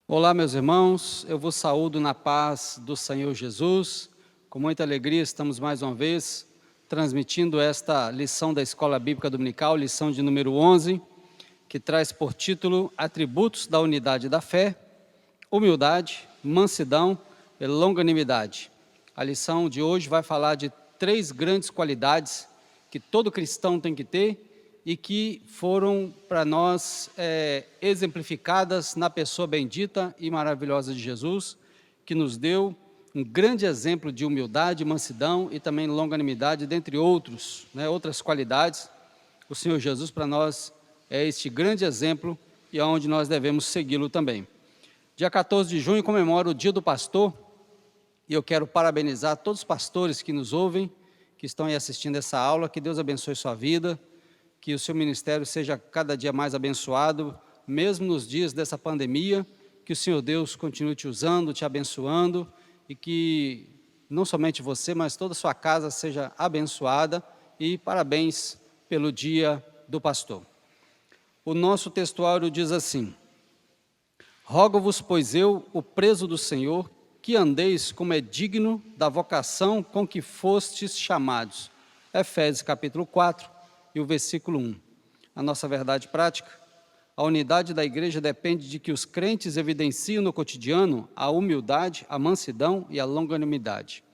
Olá, meus irmãos, eu vos saúdo na paz do Senhor Jesus. Com muita alegria estamos mais uma vez transmitindo esta lição da Escola Bíblica Dominical, lição de número 11, que traz por título Atributos da Unidade da Fé, Humildade, Mansidão e Longanimidade. A lição de hoje vai falar de 3 grandes qualidades que todo cristão tem que ter e que foram para nós exemplificadas na pessoa bendita e maravilhosa de Jesus, que nos deu um grande exemplo de humildade, mansidão e também longanimidade, dentre outras qualidades. O Senhor Jesus para nós é este grande exemplo e aonde nós devemos segui-lo também. Dia 14 de junho comemora o Dia do Pastor e eu quero parabenizar todos os pastores que nos ouvem, que estão aí assistindo essa aula. Que Deus abençoe sua vida, que o seu ministério seja cada dia mais abençoado, mesmo nos dias dessa pandemia, que o Senhor Deus continue te usando, te abençoando, e que não somente você, mas toda a sua casa seja abençoada, e parabéns pelo Dia do Pastor. O nosso textuário diz assim: rogo-vos, pois eu, o preso do Senhor, que andeis como é digno da vocação com que fostes chamados. Efésios capítulo 4, e o versículo 1. A nossa verdade prática: a unidade da igreja depende de que os crentes evidenciem no cotidiano a humildade, a mansidão e a longanimidade.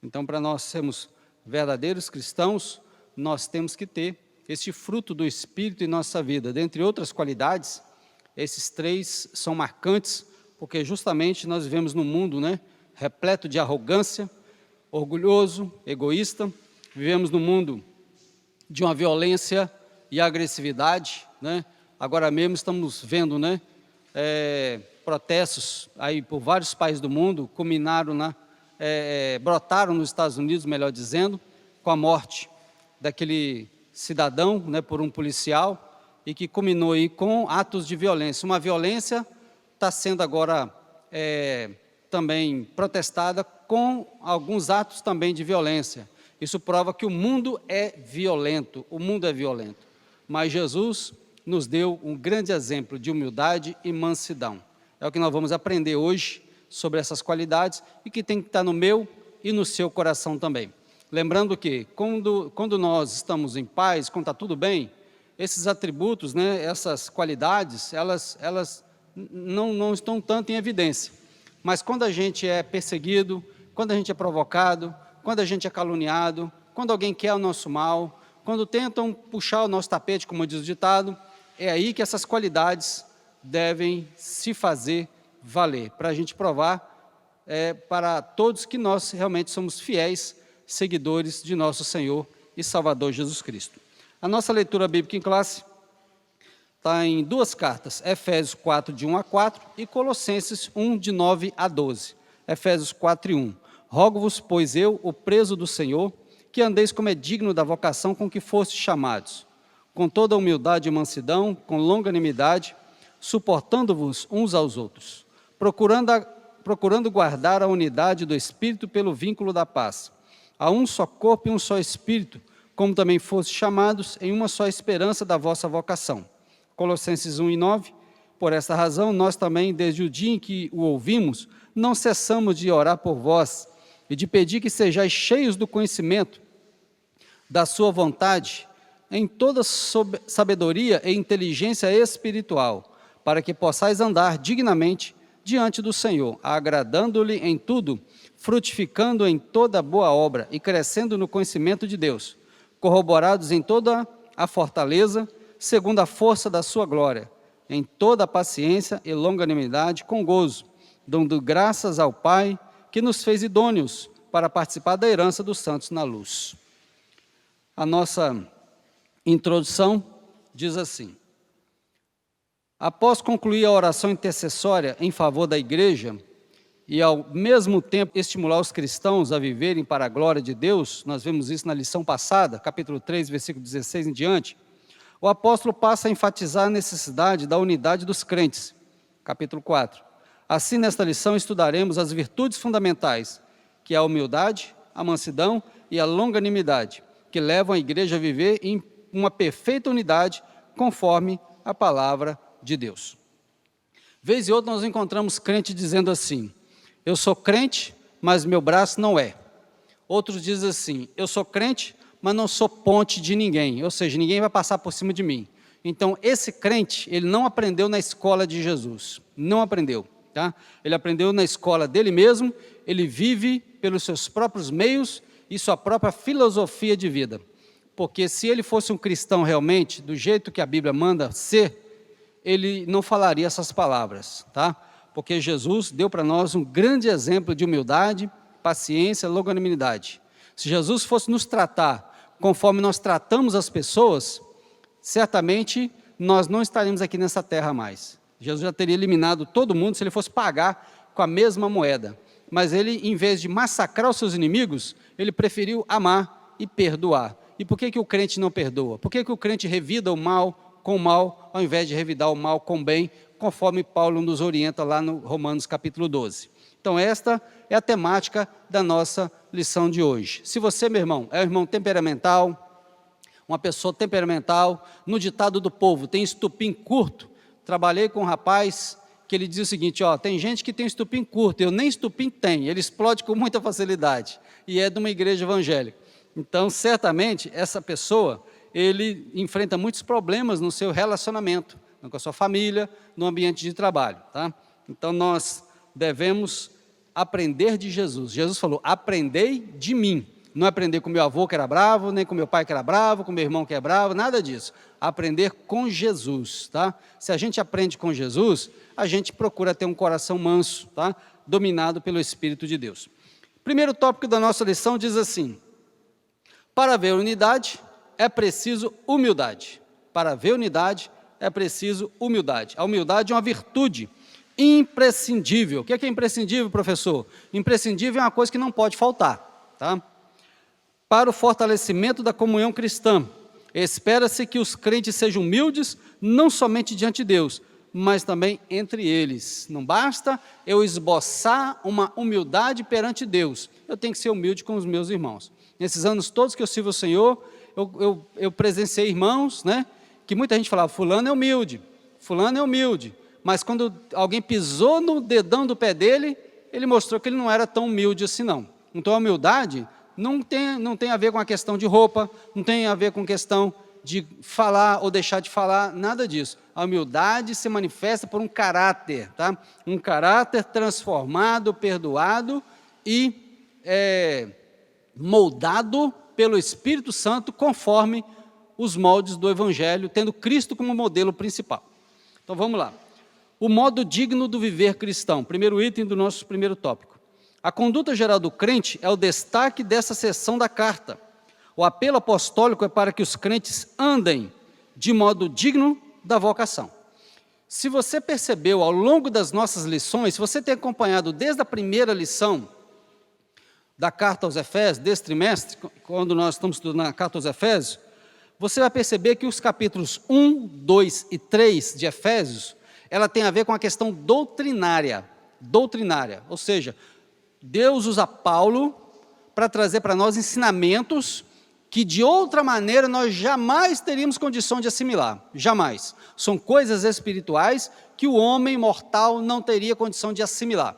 Então, para nós sermos verdadeiros cristãos, nós temos que ter este fruto do Espírito em nossa vida. Dentre outras qualidades, esses 3 são marcantes, porque justamente nós vivemos num mundo, repleto de arrogância, orgulhoso, egoísta. Vivemos num mundo de uma violência e agressividade, Agora mesmo estamos vendo, protestos aí por vários países do mundo, brotaram nos Estados Unidos, melhor dizendo, com a morte daquele cidadão, por um policial, e que culminou aí com atos de violência. Uma violência está sendo agora também protestada com alguns atos também de violência. Isso prova que o mundo é violento, mas Jesus nos deu um grande exemplo de humildade e mansidão. É o que nós vamos aprender hoje sobre essas qualidades e que tem que estar no meu e no seu coração também. Lembrando que quando nós estamos em paz, quando está tudo bem, esses atributos, essas qualidades, elas não estão tanto em evidência. Mas quando a gente é perseguido, quando a gente é provocado, quando a gente é caluniado, quando alguém quer o nosso mal, quando tentam puxar o nosso tapete, como diz o ditado, é aí que essas qualidades devem se fazer valer, para a gente provar para todos que nós realmente somos fiéis seguidores de nosso Senhor e Salvador Jesus Cristo. A nossa leitura bíblica em classe está em 2 cartas, Efésios 4, de 1 a 4, e Colossenses 1, de 9 a 12. Efésios 4 e 1. Rogo-vos, pois eu, o preso do Senhor, que andeis como é digno da vocação com que fostes chamados, com toda humildade e mansidão, com longanimidade, suportando-vos uns aos outros, procurando guardar a unidade do Espírito pelo vínculo da paz. Há um só corpo e um só Espírito, como também fostes chamados em uma só esperança da vossa vocação. Colossenses 1 e 9. Por esta razão, nós também, desde o dia em que o ouvimos, não cessamos de orar por vós, e de pedir que sejais cheios do conhecimento da sua vontade, em toda sabedoria e inteligência espiritual, para que possais andar dignamente diante do Senhor, agradando-lhe em tudo, frutificando em toda boa obra e crescendo no conhecimento de Deus, corroborados em toda a fortaleza, segundo a força da sua glória, em toda a paciência e longanimidade, com gozo, dando graças ao Pai, que nos fez idôneos para participar da herança dos santos na luz. A nossa introdução diz assim: após concluir a oração intercessória em favor da igreja e ao mesmo tempo estimular os cristãos a viverem para a glória de Deus, nós vimos isso na lição passada, capítulo 3, versículo 16 em diante, o apóstolo passa a enfatizar a necessidade da unidade dos crentes, capítulo 4. Assim, nesta lição, estudaremos as virtudes fundamentais, que é a humildade, a mansidão e a longanimidade, que levam a igreja a viver em uma perfeita unidade, conforme a palavra de Deus. Vez e outra nós encontramos crente dizendo assim: eu sou crente, mas meu braço não é. Outros dizem assim: eu sou crente, mas não sou ponte de ninguém, ou seja, ninguém vai passar por cima de mim. Então, esse crente, ele não aprendeu na escola de Jesus, não aprendeu, tá? Ele aprendeu na escola dele mesmo, ele vive pelos seus próprios meios e sua própria filosofia de vida. Porque se ele fosse um cristão realmente, do jeito que a Bíblia manda ser, ele não falaria essas palavras, tá? Porque Jesus deu para nós um grande exemplo de humildade, paciência, longanimidade. Se Jesus fosse nos tratar conforme nós tratamos as pessoas, certamente nós não estaríamos aqui nessa terra mais. Jesus já teria eliminado todo mundo se ele fosse pagar com a mesma moeda. Mas ele, em vez de massacrar os seus inimigos, ele preferiu amar e perdoar. E por que o crente não perdoa? Por que o crente revida o mal com o mal, ao invés de revidar o mal com o bem, conforme Paulo nos orienta lá no Romanos capítulo 12. Então esta é a temática da nossa lição de hoje. Se você, meu irmão, é um irmão temperamental, uma pessoa temperamental, no ditado do povo, tem estupim curto. Trabalhei com um rapaz que ele dizia o seguinte: ó, tem gente que tem estupim curto, eu nem estupim tenho, ele explode com muita facilidade, e é de uma igreja evangélica. Então, certamente, essa pessoa, ele enfrenta muitos problemas no seu relacionamento, com a sua família, no ambiente de trabalho, tá? Então, nós devemos aprender de Jesus. Jesus falou: aprendei de mim. Não aprender com meu avô que era bravo, nem com meu pai que era bravo, com meu irmão que é bravo, nada disso. Aprender com Jesus, tá? Se a gente aprende com Jesus, a gente procura ter um coração manso, tá? Dominado pelo Espírito de Deus. Primeiro tópico da nossa lição diz assim: para haver unidade, é preciso humildade. Para haver unidade, é preciso humildade. A humildade é uma virtude imprescindível. O que é imprescindível, professor? Imprescindível é uma coisa que não pode faltar, tá? Para o fortalecimento da comunhão cristã, espera-se que os crentes sejam humildes, não somente diante de Deus, mas também entre eles. Não basta eu esboçar uma humildade perante Deus, eu tenho que ser humilde com os meus irmãos. Nesses anos todos que eu sirvo ao Senhor, eu presenciei irmãos, né, que muita gente falava: fulano é humilde, mas quando alguém pisou no dedão do pé dele, ele mostrou que ele não era tão humilde assim não. Então a humildade não tem a ver com a questão de roupa, não tem a ver com questão de falar ou deixar de falar, nada disso. A humildade se manifesta por um caráter, tá? Um caráter transformado, perdoado e moldado pelo Espírito Santo conforme os moldes do Evangelho, tendo Cristo como modelo principal. Então vamos lá. O modo digno do viver cristão, primeiro item do nosso primeiro tópico. A conduta geral do crente é o destaque dessa seção da carta. O apelo apostólico é para que os crentes andem de modo digno da vocação. Se você percebeu ao longo das nossas lições, se você tem acompanhado desde a primeira lição da carta aos Efésios, desse trimestre, quando nós estamos estudando a carta aos Efésios, você vai perceber que os capítulos 1, 2 e 3 de Efésios, ela tem a ver com a questão doutrinária, ou seja, Deus usa Paulo para trazer para nós ensinamentos que de outra maneira nós jamais teríamos condição de assimilar, jamais. São coisas espirituais que o homem mortal não teria condição de assimilar.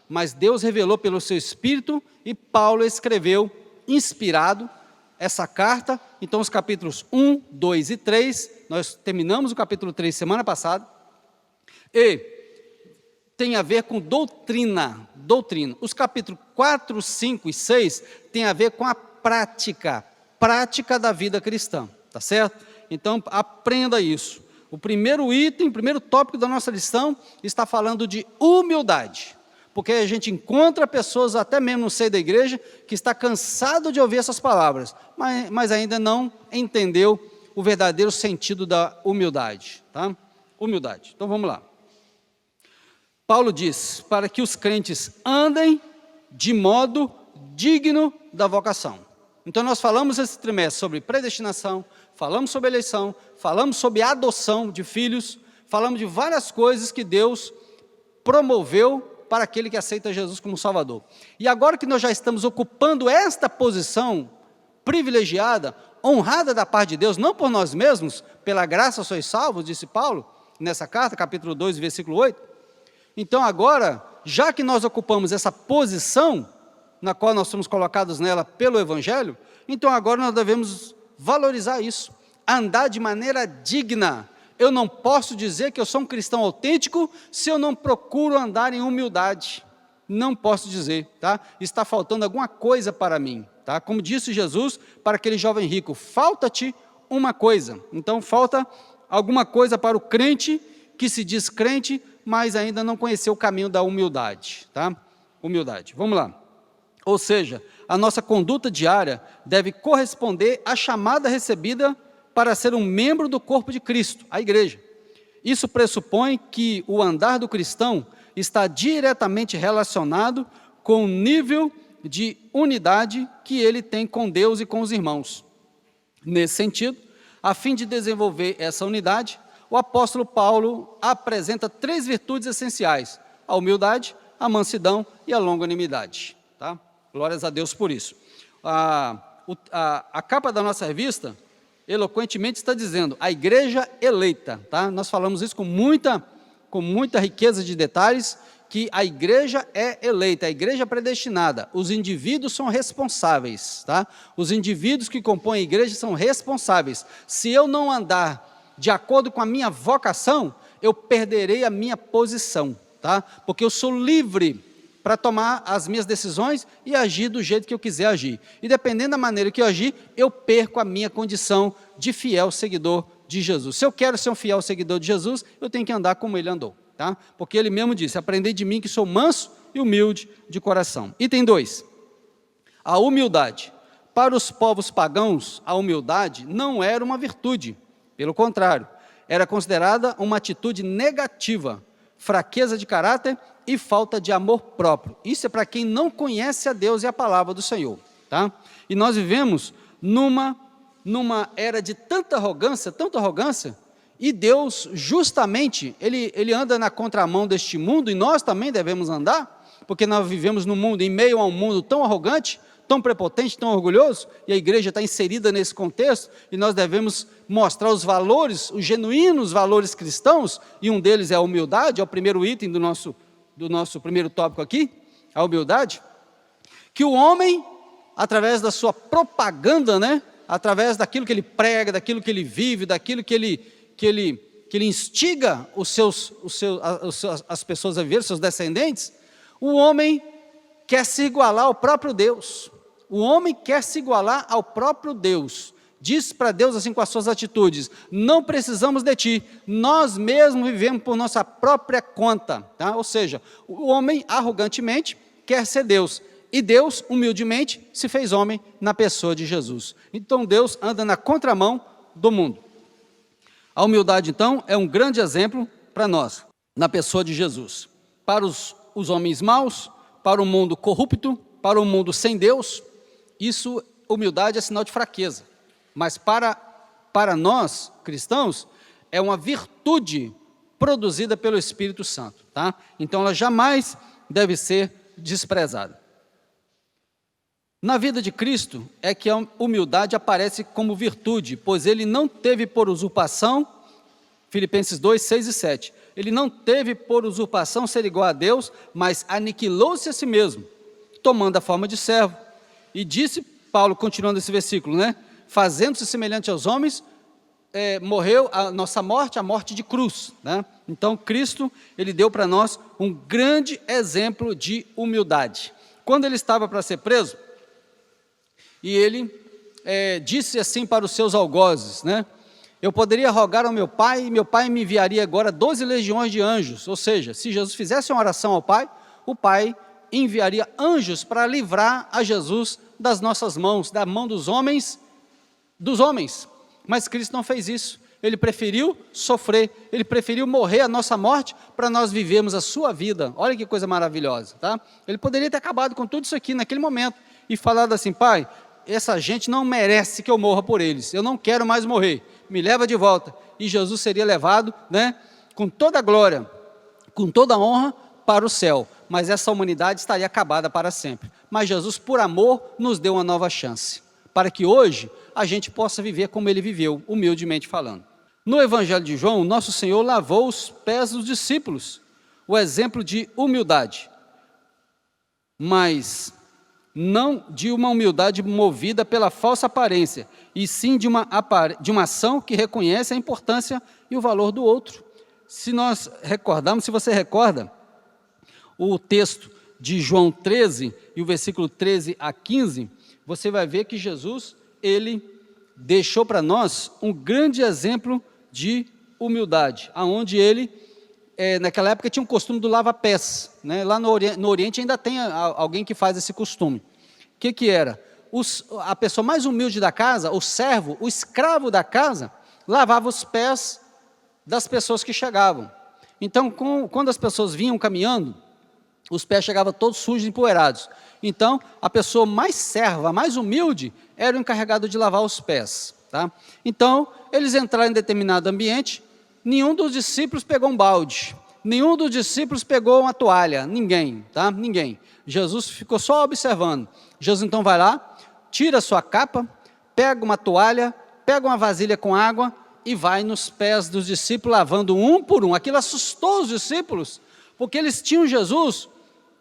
Mas Deus revelou pelo seu Espírito e Paulo escreveu, inspirado, essa carta. Então os capítulos 1, 2 e 3, nós terminamos o capítulo 3 semana passada, e tem a ver com doutrina. Os capítulos 4, 5 e 6 tem a ver com a prática da vida cristã, tá certo? Então, aprenda isso. O primeiro item, o primeiro tópico da nossa lição está falando de humildade, porque a gente encontra pessoas, até mesmo no seio da igreja, que está cansado de ouvir essas palavras, mas ainda não entendeu o verdadeiro sentido da humildade, tá? Humildade. Então, vamos lá. Paulo diz, para que os crentes andem de modo digno da vocação. Então nós falamos esse trimestre sobre predestinação, falamos sobre eleição, falamos sobre adoção de filhos, falamos de várias coisas que Deus promoveu para aquele que aceita Jesus como Salvador. E agora que nós já estamos ocupando esta posição privilegiada, honrada da parte de Deus, não por nós mesmos, pela graça sois salvos, disse Paulo, nessa carta, capítulo 2, versículo 8, Então agora, já que nós ocupamos essa posição, na qual nós somos colocados nela pelo Evangelho, então agora nós devemos valorizar isso, andar de maneira digna. Eu não posso dizer que eu sou um cristão autêntico se eu não procuro andar em humildade. Não posso dizer, tá? Está faltando alguma coisa para mim, tá? Como disse Jesus para aquele jovem rico, falta-te uma coisa. Então falta alguma coisa para o crente que se diz crente, mas ainda não conheceu o caminho da humildade, tá? Humildade. Vamos lá. Ou seja, a nossa conduta diária deve corresponder à chamada recebida para ser um membro do corpo de Cristo, a igreja. Isso pressupõe que o andar do cristão está diretamente relacionado com o nível de unidade que ele tem com Deus e com os irmãos. Nesse sentido, a fim de desenvolver essa unidade, o apóstolo Paulo apresenta 3 virtudes essenciais: a humildade, a mansidão e a longanimidade. Tá? Glórias a Deus por isso. A capa da nossa revista, eloquentemente, está dizendo, a igreja eleita. Tá? Nós falamos isso com muita riqueza de detalhes, que a igreja é eleita, a igreja é predestinada, os indivíduos são responsáveis, tá? Os indivíduos que compõem a igreja são responsáveis. Se eu não andar de acordo com a minha vocação, eu perderei a minha posição, tá? Porque eu sou livre para tomar as minhas decisões e agir do jeito que eu quiser agir. E dependendo da maneira que eu agir, eu perco a minha condição de fiel seguidor de Jesus. Se eu quero ser um fiel seguidor de Jesus, eu tenho que andar como ele andou, tá? Porque ele mesmo disse, aprendei de mim que sou manso e humilde de coração. Item 2, a humildade. Para os povos pagãos, a humildade não era uma virtude, pelo contrário, era considerada uma atitude negativa, fraqueza de caráter e falta de amor próprio. Isso é para quem não conhece a Deus e a palavra do Senhor, tá? E nós vivemos numa era de tanta arrogância, e Deus justamente, ele anda na contramão deste mundo, e nós também devemos andar, porque nós vivemos num mundo, em meio a um mundo tão arrogante, tão prepotente, tão orgulhoso, e a igreja está inserida nesse contexto, e nós devemos mostrar os valores, os genuínos valores cristãos, e um deles é a humildade, é o primeiro item do nosso primeiro tópico aqui, a humildade, que o homem, através da sua propaganda, né, através daquilo que ele prega, daquilo que ele vive, daquilo que ele instiga as pessoas a viver, seus descendentes, o homem quer se igualar ao próprio Deus. O homem quer se igualar ao próprio Deus. Diz para Deus assim com as suas atitudes, não precisamos de ti, nós mesmos vivemos por nossa própria conta. Tá? Ou seja, o homem arrogantemente quer ser Deus. E Deus, humildemente, se fez homem na pessoa de Jesus. Então Deus anda na contramão do mundo. A humildade, então, é um grande exemplo para nós, na pessoa de Jesus. Para os homens maus, para o mundo corrupto, para o mundo sem Deus, humildade é sinal de fraqueza. Mas para nós, cristãos, é uma virtude produzida pelo Espírito Santo. Tá? Então ela jamais deve ser desprezada. Na vida de Cristo é que a humildade aparece como virtude, pois ele não teve por usurpação, Filipenses 2, 6 e 7, ele não teve por usurpação ser igual a Deus, mas aniquilou-se a si mesmo, tomando a forma de servo. E disse Paulo, continuando esse versículo, né? Fazendo-se semelhante aos homens, morreu a nossa morte, a morte de cruz. Né? Então Cristo, ele deu para nós um grande exemplo de humildade. Quando ele estava para ser preso, e ele disse assim para os seus algozes, né? Eu poderia rogar ao meu pai, e meu pai me enviaria agora 12 legiões de anjos. Ou seja, se Jesus fizesse uma oração ao pai, o pai enviaria anjos para livrar a Jesus das nossas mãos, da mão dos homens. Mas Cristo não fez isso. Ele preferiu sofrer, ele preferiu morrer a nossa morte para nós vivermos a sua vida. Olha que coisa maravilhosa, tá? Ele poderia ter acabado com tudo isso aqui naquele momento e falado assim, pai, essa gente não merece que eu morra por eles, eu não quero mais morrer, me leva de volta. E Jesus seria levado, né, com toda a glória, com toda a honra para o céu, mas essa humanidade estaria acabada para sempre. Mas Jesus, por amor, nos deu uma nova chance, para que hoje a gente possa viver como ele viveu, humildemente falando. No Evangelho de João, nosso Senhor lavou os pés dos discípulos, o exemplo de humildade, mas não de uma humildade movida pela falsa aparência, e sim de uma ação que reconhece a importância e o valor do outro. Se nós recordarmos, se você recorda, o texto de João 13, e o versículo 13 a 15, você vai ver que Jesus, ele deixou para nós um grande exemplo de humildade, aonde ele, naquela época tinha um costume do lava-pés, né? Lá no Oriente ainda tem alguém que faz esse costume. O que era? A pessoa mais humilde da casa, o servo, o escravo da casa, lavava os pés das pessoas que chegavam. Então, quando as pessoas vinham caminhando, os pés chegavam todos sujos e empoeirados. Então, a pessoa mais serva, mais humilde, era o encarregado de lavar os pés. Tá? Então, eles entraram em determinado ambiente, nenhum dos discípulos pegou um balde, nenhum dos discípulos pegou uma toalha, ninguém, tá? Ninguém. Jesus ficou só observando. Jesus então vai lá, tira a sua capa, pega uma toalha, pega uma vasilha com água e vai nos pés dos discípulos, lavando um por um. Aquilo assustou os discípulos, porque eles tinham Jesus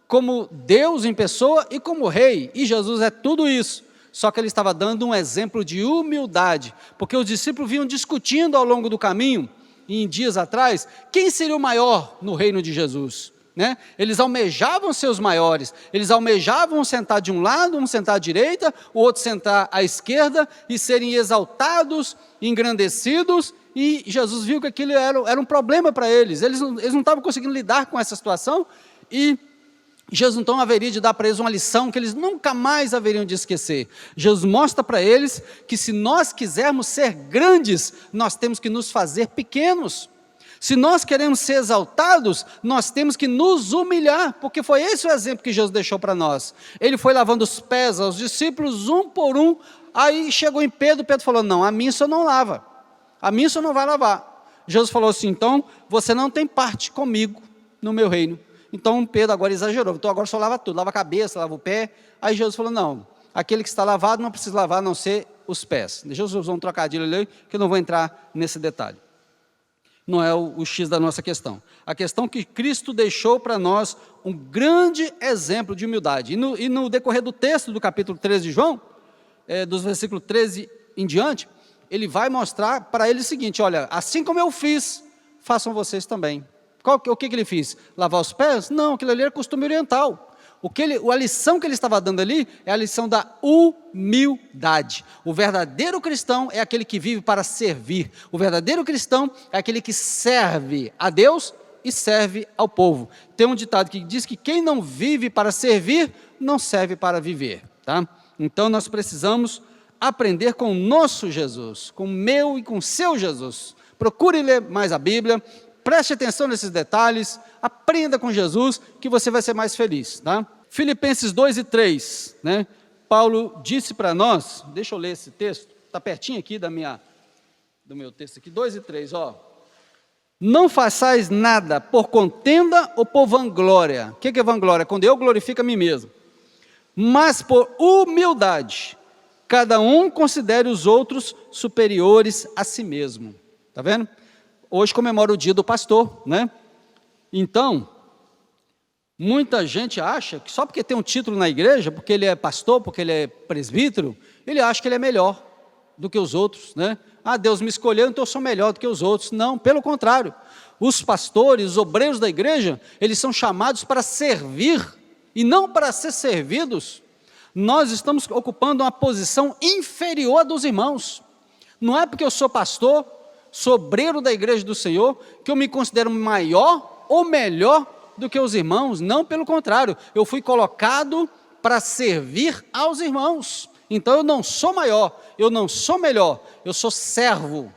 como Deus em pessoa e como rei, e Jesus é tudo isso. Só que ele estava dando um exemplo de humildade, porque os discípulos vinham discutindo ao longo do caminho, em dias atrás, quem seria o maior no reino de Jesus, né? Eles almejavam ser os maiores, eles almejavam sentar de um lado, um sentar à direita, o outro sentar à esquerda, e serem exaltados, engrandecidos, e Jesus viu que aquilo era um problema para eles não estavam conseguindo lidar com essa situação, e Jesus então haveria de dar para eles uma lição que eles nunca mais haveriam de esquecer. Jesus mostra para eles que se nós quisermos ser grandes, nós temos que nos fazer pequenos. Se nós queremos ser exaltados, nós temos que nos humilhar, porque foi esse o exemplo que Jesus deixou para nós. Ele foi lavando os pés aos discípulos, um por um, aí chegou em Pedro, Pedro falou, não, a mim o senhor não lava, a mim o senhor não vai lavar. Jesus falou assim, então, você não tem parte comigo no meu reino. Então Pedro agora exagerou, então agora só lava tudo, lava a cabeça, lava o pé. Aí Jesus falou, não, aquele que está lavado não precisa lavar a não ser os pés. Deixa eu usar um trocadilho ali, que eu não vou entrar nesse detalhe. Não é o X da nossa questão. A questão é que Cristo deixou para nós um grande exemplo de humildade. E no decorrer do texto do capítulo 13 de João, dos versículos 13 em diante, ele vai mostrar para eles o seguinte, olha, assim como eu fiz, façam vocês também. O que ele fez? Lavar os pés? Não, aquilo ali era costume oriental. A lição que ele estava dando ali é a lição da humildade. O verdadeiro cristão é aquele que vive para servir. O verdadeiro cristão é aquele que serve a Deus e serve ao povo. Tem um ditado que diz que quem não vive para servir, não serve para viver. Tá? Então nós precisamos aprender com o nosso Jesus, com o meu e com o seu Jesus. Procure ler mais a Bíblia, preste atenção nesses detalhes, aprenda com Jesus, que você vai ser mais feliz. Tá? Filipenses 2 e 3, né? Paulo disse para nós, deixa eu ler esse texto, está pertinho aqui do meu texto aqui, 2 e 3, ó. Não façais nada por contenda ou por vanglória. O que é vanglória? Quando eu glorifico a mim mesmo. Mas por humildade, cada um considere os outros superiores a si mesmo. Está vendo? Hoje comemora o dia do pastor, né? Então, muita gente acha que só porque tem um título na igreja, porque ele é pastor, porque ele é presbítero, ele acha que ele é melhor do que os outros, né? Ah, Deus me escolheu, então eu sou melhor do que os outros. Não, pelo contrário. Os pastores, os obreiros da igreja, eles são chamados para servir e não para ser servidos. Nós estamos ocupando uma posição inferior à dos irmãos. Não é porque eu sou pastor, sou obreiro da igreja do Senhor, que eu me considero maior ou melhor do que os irmãos. Não, pelo contrário, eu fui colocado para servir aos irmãos. Então eu não sou maior, eu não sou melhor, eu sou servo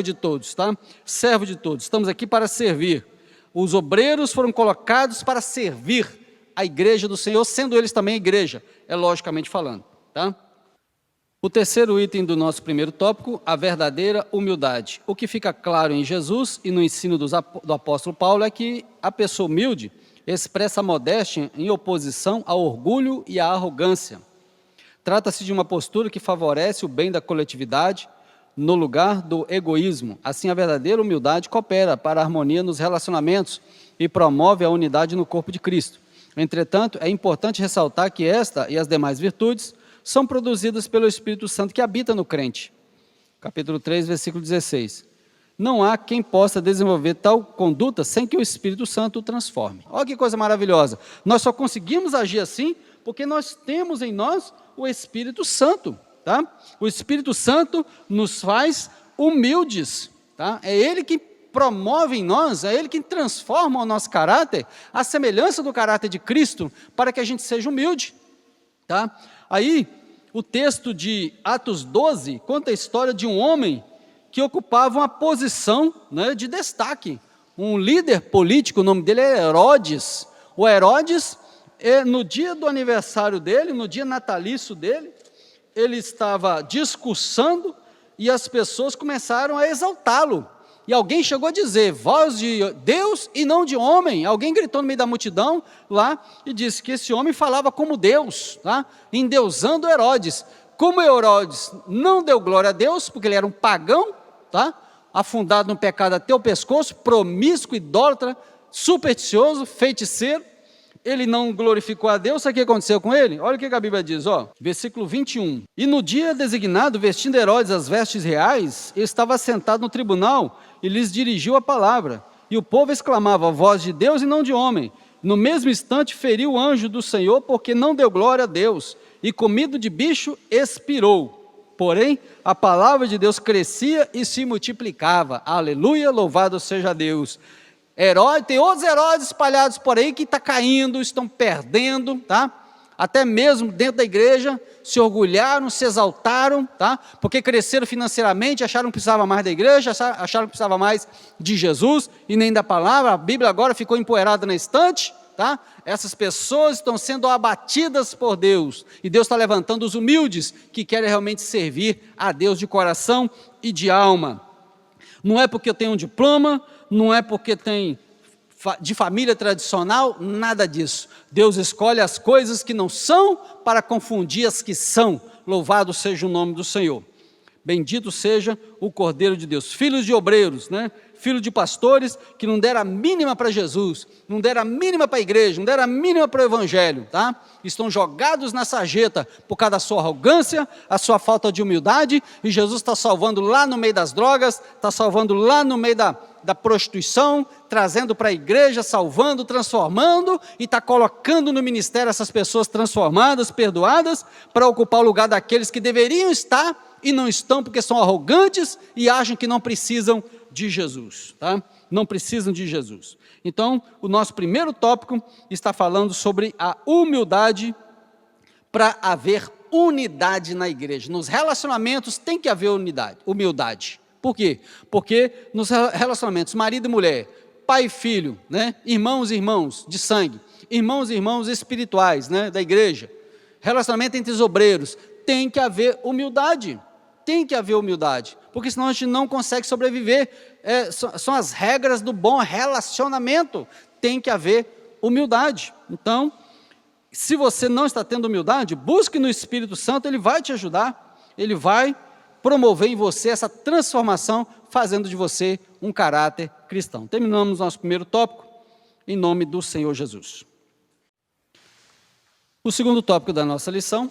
de todos, tá? Servo de todos, estamos aqui para servir. Os obreiros foram colocados para servir a igreja do Senhor, sendo eles também igreja, logicamente falando, tá? O terceiro item do nosso primeiro tópico, a verdadeira humildade. O que fica claro em Jesus e no ensino do apóstolo Paulo é que a pessoa humilde expressa a modéstia em oposição ao orgulho e à arrogância. Trata-se de uma postura que favorece o bem da coletividade no lugar do egoísmo. Assim, a verdadeira humildade coopera para a harmonia nos relacionamentos e promove a unidade no corpo de Cristo. Entretanto, é importante ressaltar que esta e as demais virtudes são produzidas pelo Espírito Santo que habita no crente. Capítulo 3, versículo 16. Não há quem possa desenvolver tal conduta sem que o Espírito Santo o transforme. Olha que coisa maravilhosa. Nós só conseguimos agir assim porque nós temos em nós o Espírito Santo. Tá? O Espírito Santo nos faz humildes. Tá? É Ele que promove em nós, é Ele que transforma o nosso caráter, a semelhança do caráter de Cristo, para que a gente seja humilde. Tá? Aí, o texto de Atos 12 conta a história de um homem que ocupava uma posição, né, de destaque. Um líder político, o nome dele é Herodes. O Herodes, no dia do aniversário dele, no dia natalício dele, ele estava discursando e as pessoas começaram a exaltá-lo. E alguém chegou a dizer, voz de Deus e não de homem. Alguém gritou no meio da multidão lá e disse que esse homem falava como Deus, tá? Endeusando Herodes. Como Herodes não deu glória a Deus, porque ele era um pagão, tá? Afundado no pecado até o pescoço, promíscuo, idólatra, supersticioso, feiticeiro, ele não glorificou a Deus. Sabe o que aconteceu com ele? Olha o que a Bíblia diz, ó, versículo 21. E no dia designado, vestindo Herodes as vestes reais, ele estava sentado no tribunal e lhes dirigiu a palavra. E o povo exclamava, voz de Deus e não de homem. No mesmo instante feriu o anjo do Senhor, porque não deu glória a Deus, e comido de bicho expirou. Porém, a palavra de Deus crescia e se multiplicava. Aleluia, louvado seja Deus. Herói, tem outros Herodes espalhados por aí que estão caindo, estão perdendo, tá? Até mesmo dentro da igreja, se orgulharam, se exaltaram, tá? Porque cresceram financeiramente, acharam que precisava mais da igreja, acharam que precisava mais de Jesus e nem da palavra. A Bíblia agora ficou empoeirada na estante, tá? Essas pessoas estão sendo abatidas por Deus, e Deus está levantando os humildes que querem realmente servir a Deus de coração e de alma. Não é porque eu tenho um diploma, não é porque tem de família tradicional, nada disso. Deus escolhe as coisas que não são para confundir as que são. Louvado seja o nome do Senhor. Bendito seja o Cordeiro de Deus. Filhos de obreiros, né? Filhos de pastores que não deram a mínima para Jesus, não deram a mínima para a igreja, não deram a mínima para o evangelho, tá? Estão jogados na sarjeta por causa da sua arrogância, a sua falta de humildade, e Jesus está salvando lá no meio das drogas, está salvando lá no meio da prostituição, trazendo para a igreja, salvando, transformando, e está colocando no ministério essas pessoas transformadas, perdoadas, para ocupar o lugar daqueles que deveriam estar e não estão, porque são arrogantes e acham que não precisam de Jesus, tá? Não precisam de Jesus. Então, o nosso primeiro tópico está falando sobre a humildade, para haver unidade na igreja. Nos relacionamentos tem que haver humildade. Por quê? Porque nos relacionamentos, marido e mulher, pai e filho, né? Irmãos e irmãos de sangue, irmãos e irmãos espirituais, né? Da igreja, relacionamento entre os obreiros, tem que haver humildade. Tem que haver humildade, porque senão a gente não consegue sobreviver. São as regras do bom relacionamento. Tem que haver humildade. Então, se você não está tendo humildade, busque no Espírito Santo, ele vai te ajudar, ele vai promover em você essa transformação, fazendo de você um caráter cristão. Terminamos nosso primeiro tópico, em nome do Senhor Jesus. O segundo tópico da nossa lição: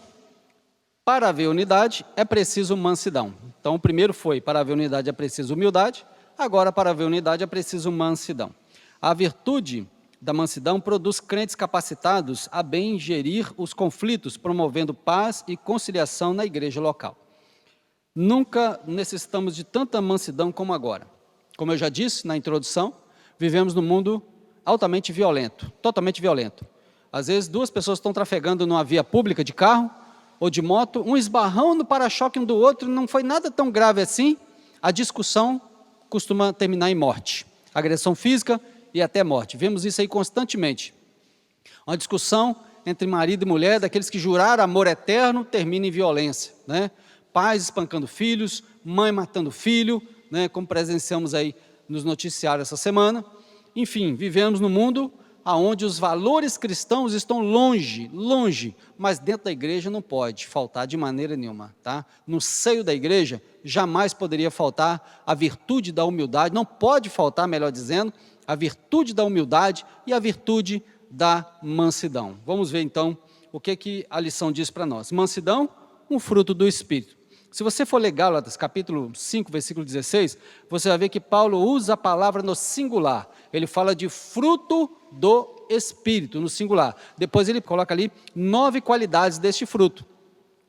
para haver unidade é preciso mansidão. Então o primeiro foi, para haver unidade é preciso humildade, agora para haver unidade é preciso mansidão. A virtude da mansidão produz crentes capacitados a bem gerir os conflitos, promovendo paz e conciliação na igreja local. Nunca necessitamos de tanta mansidão como agora. Como eu já disse na introdução, vivemos num mundo altamente violento, totalmente violento. Às vezes duas pessoas estão trafegando numa via pública de carro ou de moto, um esbarrão no para-choque um do outro, não foi nada tão grave assim, a discussão costuma terminar em morte, agressão física e até morte. Vemos isso aí constantemente. Uma discussão entre marido e mulher, daqueles que juraram amor eterno, termina em violência, né? Pais espancando filhos, mãe matando filho, né? Como presenciamos aí nos noticiários essa semana. Enfim, vivemos num mundo onde os valores cristãos estão longe, mas dentro da igreja não pode faltar de maneira nenhuma, tá? No seio da igreja, jamais poderia faltar a virtude da humildade, não pode faltar, melhor dizendo, a virtude da humildade e a virtude da mansidão. Vamos ver então o que a lição diz para nós. Mansidão, um fruto do Espírito. Se você for ler Gálatas, capítulo 5, versículo 16, você vai ver que Paulo usa a palavra no singular. Ele fala de fruto do Espírito, no singular. Depois ele coloca ali 9 qualidades deste fruto.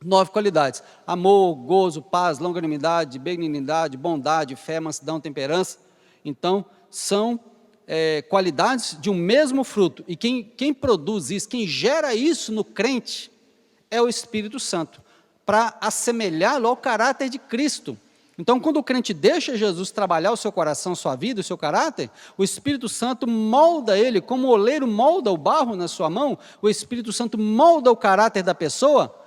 9 qualidades: amor, gozo, paz, longanimidade, benignidade, bondade, fé, mansidão, temperança. Então, são qualidades de um mesmo fruto. E quem produz isso, quem gera isso no crente, é o Espírito Santo, para assemelhá-lo ao caráter de Cristo. Então, quando o crente deixa Jesus trabalhar o seu coração, sua vida, o seu caráter, o Espírito Santo molda ele, como o oleiro molda o barro na sua mão, o Espírito Santo molda o caráter da pessoa,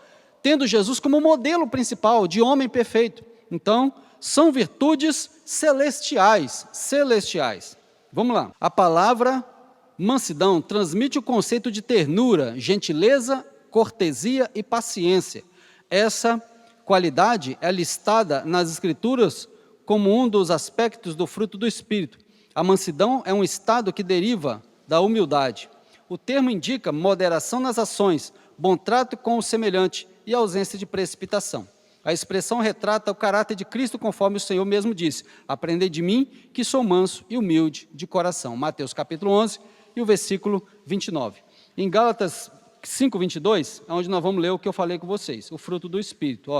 tendo Jesus como modelo principal de homem perfeito. Então, são virtudes celestiais. Vamos lá. A palavra mansidão transmite o conceito de ternura, gentileza, cortesia e paciência. Essa qualidade é listada nas Escrituras como um dos aspectos do fruto do Espírito. A mansidão é um estado que deriva da humildade. O termo indica moderação nas ações, bom trato com o semelhante e ausência de precipitação. A expressão retrata o caráter de Cristo, conforme o Senhor mesmo disse: aprendei de mim, que sou manso e humilde de coração. Mateus capítulo 11 e o versículo 29. Em Gálatas 5:22, é onde nós vamos ler o que eu falei com vocês, o fruto do Espírito.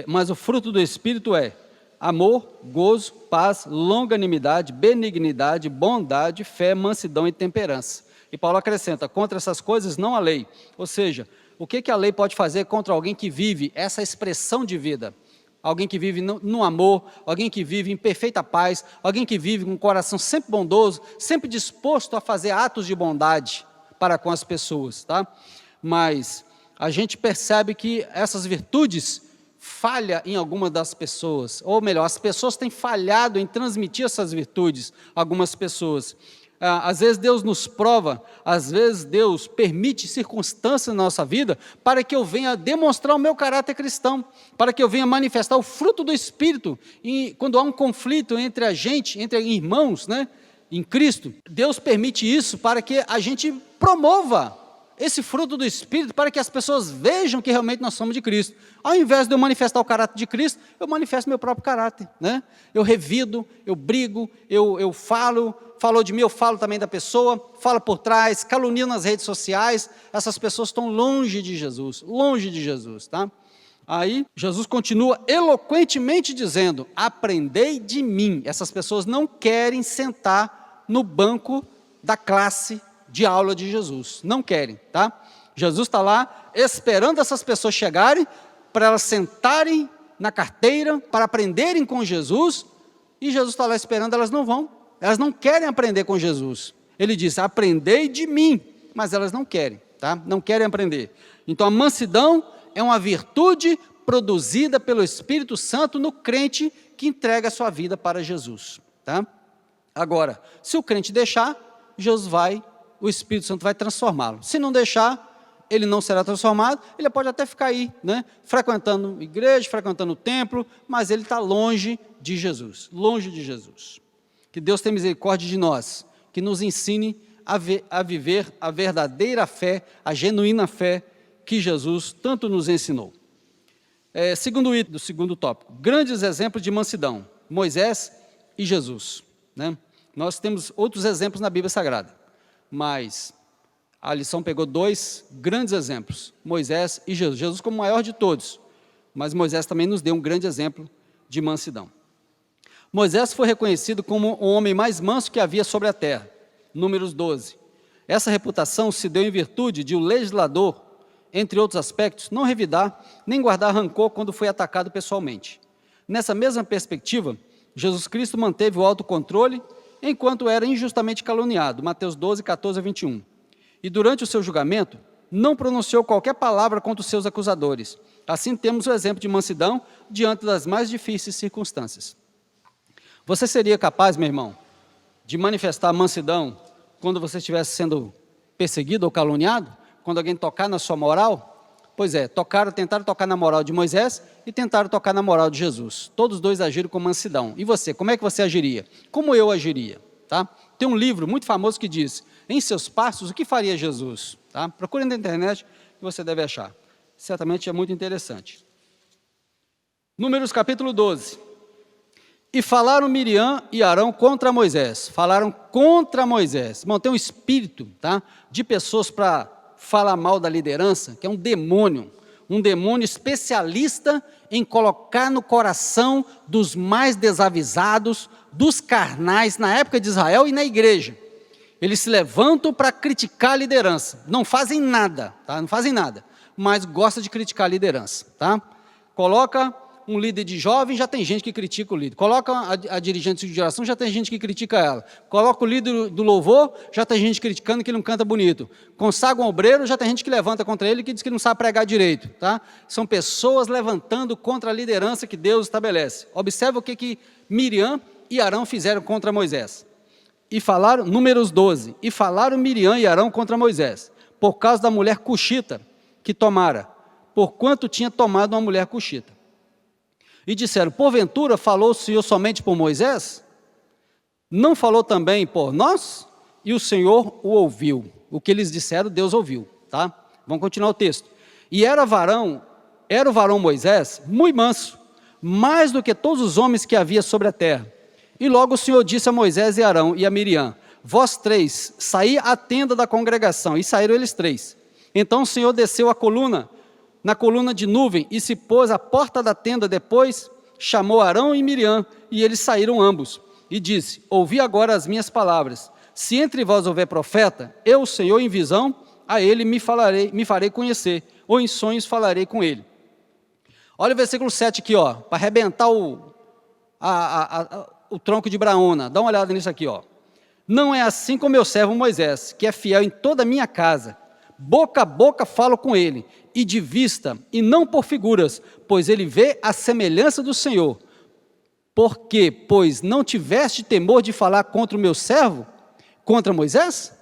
Mas o fruto do Espírito é amor, gozo, paz, longanimidade, benignidade, bondade, fé, mansidão e temperança. E Paulo acrescenta: contra essas coisas não há lei. Ou seja, o que a lei pode fazer contra alguém que vive essa expressão de vida? Alguém que vive no amor, alguém que vive em perfeita paz, alguém que vive com um coração sempre bondoso, sempre disposto a fazer atos de bondade para com as pessoas, tá? Mas a gente percebe que essas virtudes falham em alguma das pessoas, ou melhor, as pessoas têm falhado em transmitir essas virtudes a algumas pessoas. Às vezes Deus nos prova, às vezes Deus permite circunstâncias na nossa vida para que eu venha demonstrar o meu caráter cristão, para que eu venha manifestar o fruto do Espírito. E quando há um conflito entre a gente, entre irmãos, né, em Cristo, Deus permite isso para que a gente promova esse fruto do Espírito, para que as pessoas vejam que realmente nós somos de Cristo. Ao invés de eu manifestar o caráter de Cristo, eu manifesto meu próprio caráter, né? Eu revido, eu brigo, eu falou de mim, eu falo também da pessoa, falo por trás, calunio nas redes sociais. Essas pessoas estão longe de Jesus, tá? Aí, Jesus continua eloquentemente dizendo: aprendei de mim. Essas pessoas não querem sentar no banco da classe de aula de Jesus, não querem, tá? Jesus está lá esperando essas pessoas chegarem, para elas sentarem na carteira, para aprenderem com Jesus, e Jesus está lá esperando, elas não vão, elas não querem aprender com Jesus. Ele diz: aprendei de mim, mas elas não querem, tá? Não querem aprender. Então a mansidão é uma virtude produzida pelo Espírito Santo no crente que entrega a sua vida para Jesus, tá? Agora, se o crente deixar, o Espírito Santo vai transformá-lo. Se não deixar, ele não será transformado. Ele pode até ficar aí, né, frequentando igreja, frequentando o templo, mas ele está longe de Jesus, Que Deus tenha misericórdia de nós, que nos ensine a viver a verdadeira fé, a genuína fé que Jesus tanto nos ensinou. Segundo item do segundo tópico, grandes exemplos de mansidão, Moisés e Jesus, né? Nós temos outros exemplos na Bíblia Sagrada, mas a lição pegou 2 grandes exemplos, Moisés e Jesus. Jesus como o maior de todos, mas Moisés também nos deu um grande exemplo de mansidão. Moisés foi reconhecido como o homem mais manso que havia sobre a terra, Números 12. Essa reputação se deu em virtude de o legislador, entre outros aspectos, não revidar nem guardar rancor quando foi atacado pessoalmente. Nessa mesma perspectiva, Jesus Cristo manteve o autocontrole enquanto era injustamente caluniado, Mateus 12, 14 a 21. E durante o seu julgamento, não pronunciou qualquer palavra contra os seus acusadores. Assim temos o exemplo de mansidão diante das mais difíceis circunstâncias. Você seria capaz, meu irmão, de manifestar mansidão quando você estivesse sendo perseguido ou caluniado? Quando alguém tocar na sua moral? Pois é, tentaram tocar na moral de Moisés e tentaram tocar na moral de Jesus. Todos dois agiram com mansidão. E você, como é que você agiria? Como eu agiria? tá? Tem um livro muito famoso que diz, em seus passos, o que faria Jesus? Tá? Procure na internet que você deve achar. Certamente é muito interessante. Números capítulo 12. E falaram Miriam e Arão contra Moisés. Falaram contra Moisés. Bom, tem um espírito, tá, de pessoas para falar mal da liderança, que é um demônio especialista em colocar no coração dos mais desavisados, dos carnais, na época de Israel e na igreja. Eles se levantam para criticar a liderança. Não fazem nada, tá? Não fazem nada, mas gostam de criticar a liderança, tá? Coloca um líder de jovem, já tem gente que critica o líder. Coloca a dirigente de geração, já tem gente que critica ela. Coloca o líder do louvor, já tem gente criticando que ele não canta bonito. Consagra um obreiro, já tem gente que levanta contra ele, que diz que não sabe pregar direito. Tá? São pessoas levantando contra a liderança que Deus estabelece. Observe o que Miriam e Arão fizeram contra Moisés. E falaram, Números 12, e falaram Miriam e Arão contra Moisés, por causa da mulher cuxita que tomara, porquanto tinha tomado uma mulher cuxita. E disseram, porventura falou o Senhor somente por Moisés? Não falou também por nós? E o Senhor o ouviu. O que eles disseram, Deus ouviu. Tá? Vamos continuar o texto. E era o varão Moisés, muito manso, mais do que todos os homens que havia sobre a terra. E logo o Senhor disse a Moisés e Arão e a Miriam, vós três, saí à tenda da congregação. E saíram eles três. Então o Senhor desceu na coluna de nuvem, e se pôs à porta da tenda. Depois chamou Arão e Miriam, e eles saíram ambos, e disse, ouvi agora as minhas palavras, se entre vós houver profeta, eu, Senhor, em visão, a ele me farei conhecer, ou em sonhos falarei com ele. Olha o versículo 7 aqui, ó, para arrebentar o tronco de Braúna, dá uma olhada nisso aqui, ó. Não é assim com meu servo Moisés, que é fiel em toda a minha casa, boca a boca falo com ele, e de vista, e não por figuras, pois ele vê a semelhança do Senhor. Porque, pois, não tiveste temor de falar contra o meu servo, contra Moisés?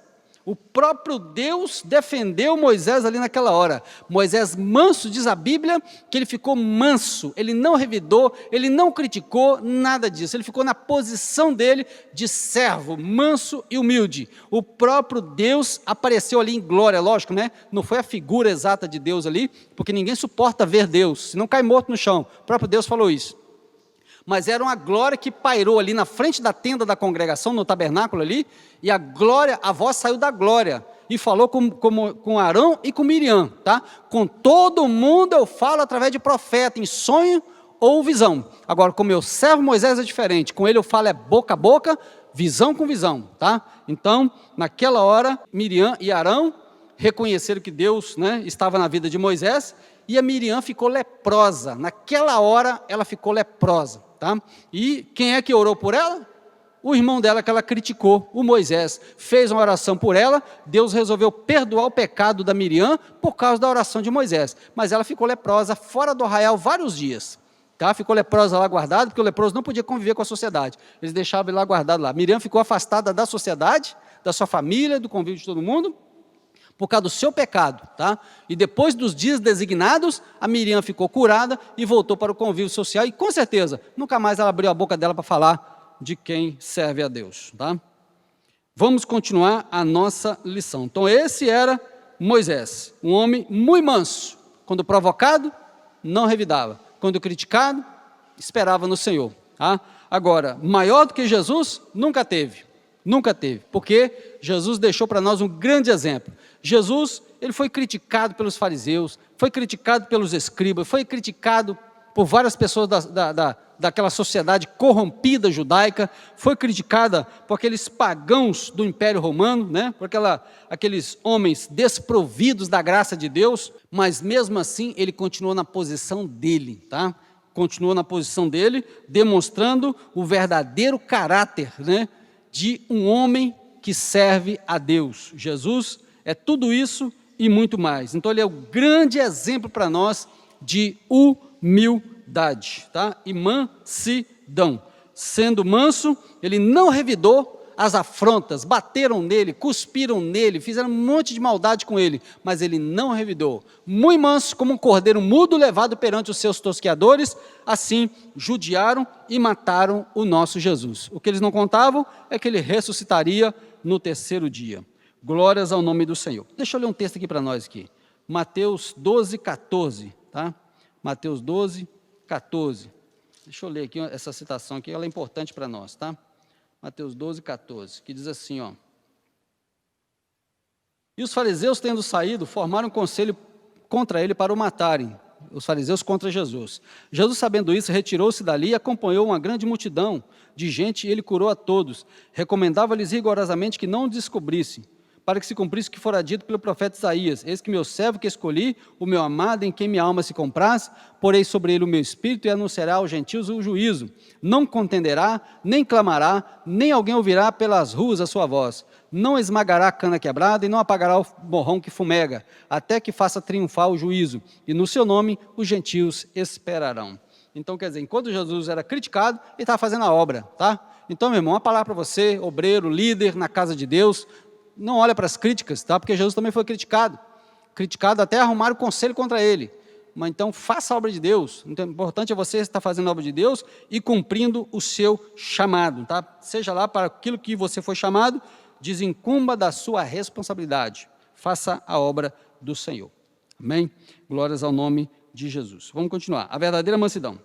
O próprio Deus defendeu Moisés ali naquela hora. Moisés manso, diz a Bíblia, que ele ficou manso, ele não revidou, ele não criticou, nada disso. Ele ficou na posição dele de servo, manso e humilde. O próprio Deus apareceu ali em glória, lógico, né? Não foi a figura exata de Deus ali, porque ninguém suporta ver Deus, senão cai morto no chão. O próprio Deus falou isso. Mas era uma glória que pairou ali na frente da tenda da congregação, no tabernáculo ali, e a glória, a voz saiu da glória, e falou com Arão e com Miriam, tá? Com todo mundo eu falo através de profeta, em sonho ou visão. Agora, com meu servo Moisés é diferente, com ele eu falo boca a boca, visão com visão, tá? Então, naquela hora, Miriam e Arão reconheceram que Deus, né, estava na vida de Moisés, e a Miriam ficou leprosa, naquela hora ela ficou leprosa. Tá? E quem é que orou por ela? O irmão dela que ela criticou, o Moisés, fez uma oração por ela, Deus resolveu perdoar o pecado da Miriam por causa da oração de Moisés, mas ela ficou leprosa fora do arraial vários dias, tá? Ficou leprosa lá guardada, porque o leproso não podia conviver com a sociedade, eles deixavam ele lá guardado lá. Miriam ficou afastada da sociedade, da sua família, do convívio de todo mundo, por causa do seu pecado, tá? E depois dos dias designados, a Miriam ficou curada e voltou para o convívio social, e com certeza, nunca mais ela abriu a boca dela para falar de quem serve a Deus, tá? Vamos continuar a nossa lição. Então esse era Moisés, um homem muito manso, quando provocado, não revidava, quando criticado, esperava no Senhor, tá? Agora, maior do que Jesus, nunca teve, porque Jesus deixou para nós um grande exemplo. Jesus, ele foi criticado pelos fariseus, foi criticado pelos escribas, foi criticado por várias pessoas daquela sociedade corrompida judaica, foi criticada por aqueles pagãos do Império Romano, né? Por aqueles homens desprovidos da graça de Deus, mas mesmo assim ele continuou na posição dele, tá? Continuou na posição dele, demonstrando o verdadeiro caráter, né, de um homem que serve a Deus. Jesus é tudo isso e muito mais. Então ele é o grande exemplo para nós de humildade, tá? E mansidão. Sendo manso, ele não revidou, as afrontas, bateram nele, cuspiram nele, fizeram um monte de maldade com ele, mas ele não revidou. Muito manso, como um cordeiro mudo levado perante os seus tosqueadores, assim judiaram e mataram o nosso Jesus. O que eles não contavam é que ele ressuscitaria no terceiro dia. Glórias ao nome do Senhor. Deixa eu ler um texto aqui para nós aqui. Mateus 12, 14, tá? Mateus 12, 14. Deixa eu ler aqui essa citação aqui, ela é importante para nós, tá? Mateus 12, 14, que diz assim, ó. E os fariseus, tendo saído, formaram um conselho contra ele para o matarem. Os fariseus contra Jesus. Jesus, sabendo isso, retirou-se dali e acompanhou uma grande multidão de gente e ele curou a todos. Recomendava-lhes rigorosamente que não o descobrissem, para que se cumprisse o que fora dito pelo profeta Isaías. Eis que meu servo que escolhi, o meu amado, em quem minha alma se compraz, porei sobre ele o meu espírito e anunciará aos gentios o juízo. Não contenderá, nem clamará, nem alguém ouvirá pelas ruas a sua voz. Não esmagará a cana quebrada e não apagará o borrão que fumega, até que faça triunfar o juízo. E no seu nome os gentios esperarão. Então, quer dizer, enquanto Jesus era criticado, ele estava fazendo a obra, tá? Então, meu irmão, uma palavra para você, obreiro, líder na casa de Deus, não olha para as críticas, tá? Porque Jesus também foi criticado até arrumar o conselho contra ele. Mas então faça a obra de Deus. Então, o importante é você estar fazendo a obra de Deus e cumprindo o seu chamado, tá? Seja lá para aquilo que você foi chamado, desincumba da sua responsabilidade. Faça a obra do Senhor. Amém? Glórias ao nome de Jesus. Vamos continuar. A verdadeira mansidão.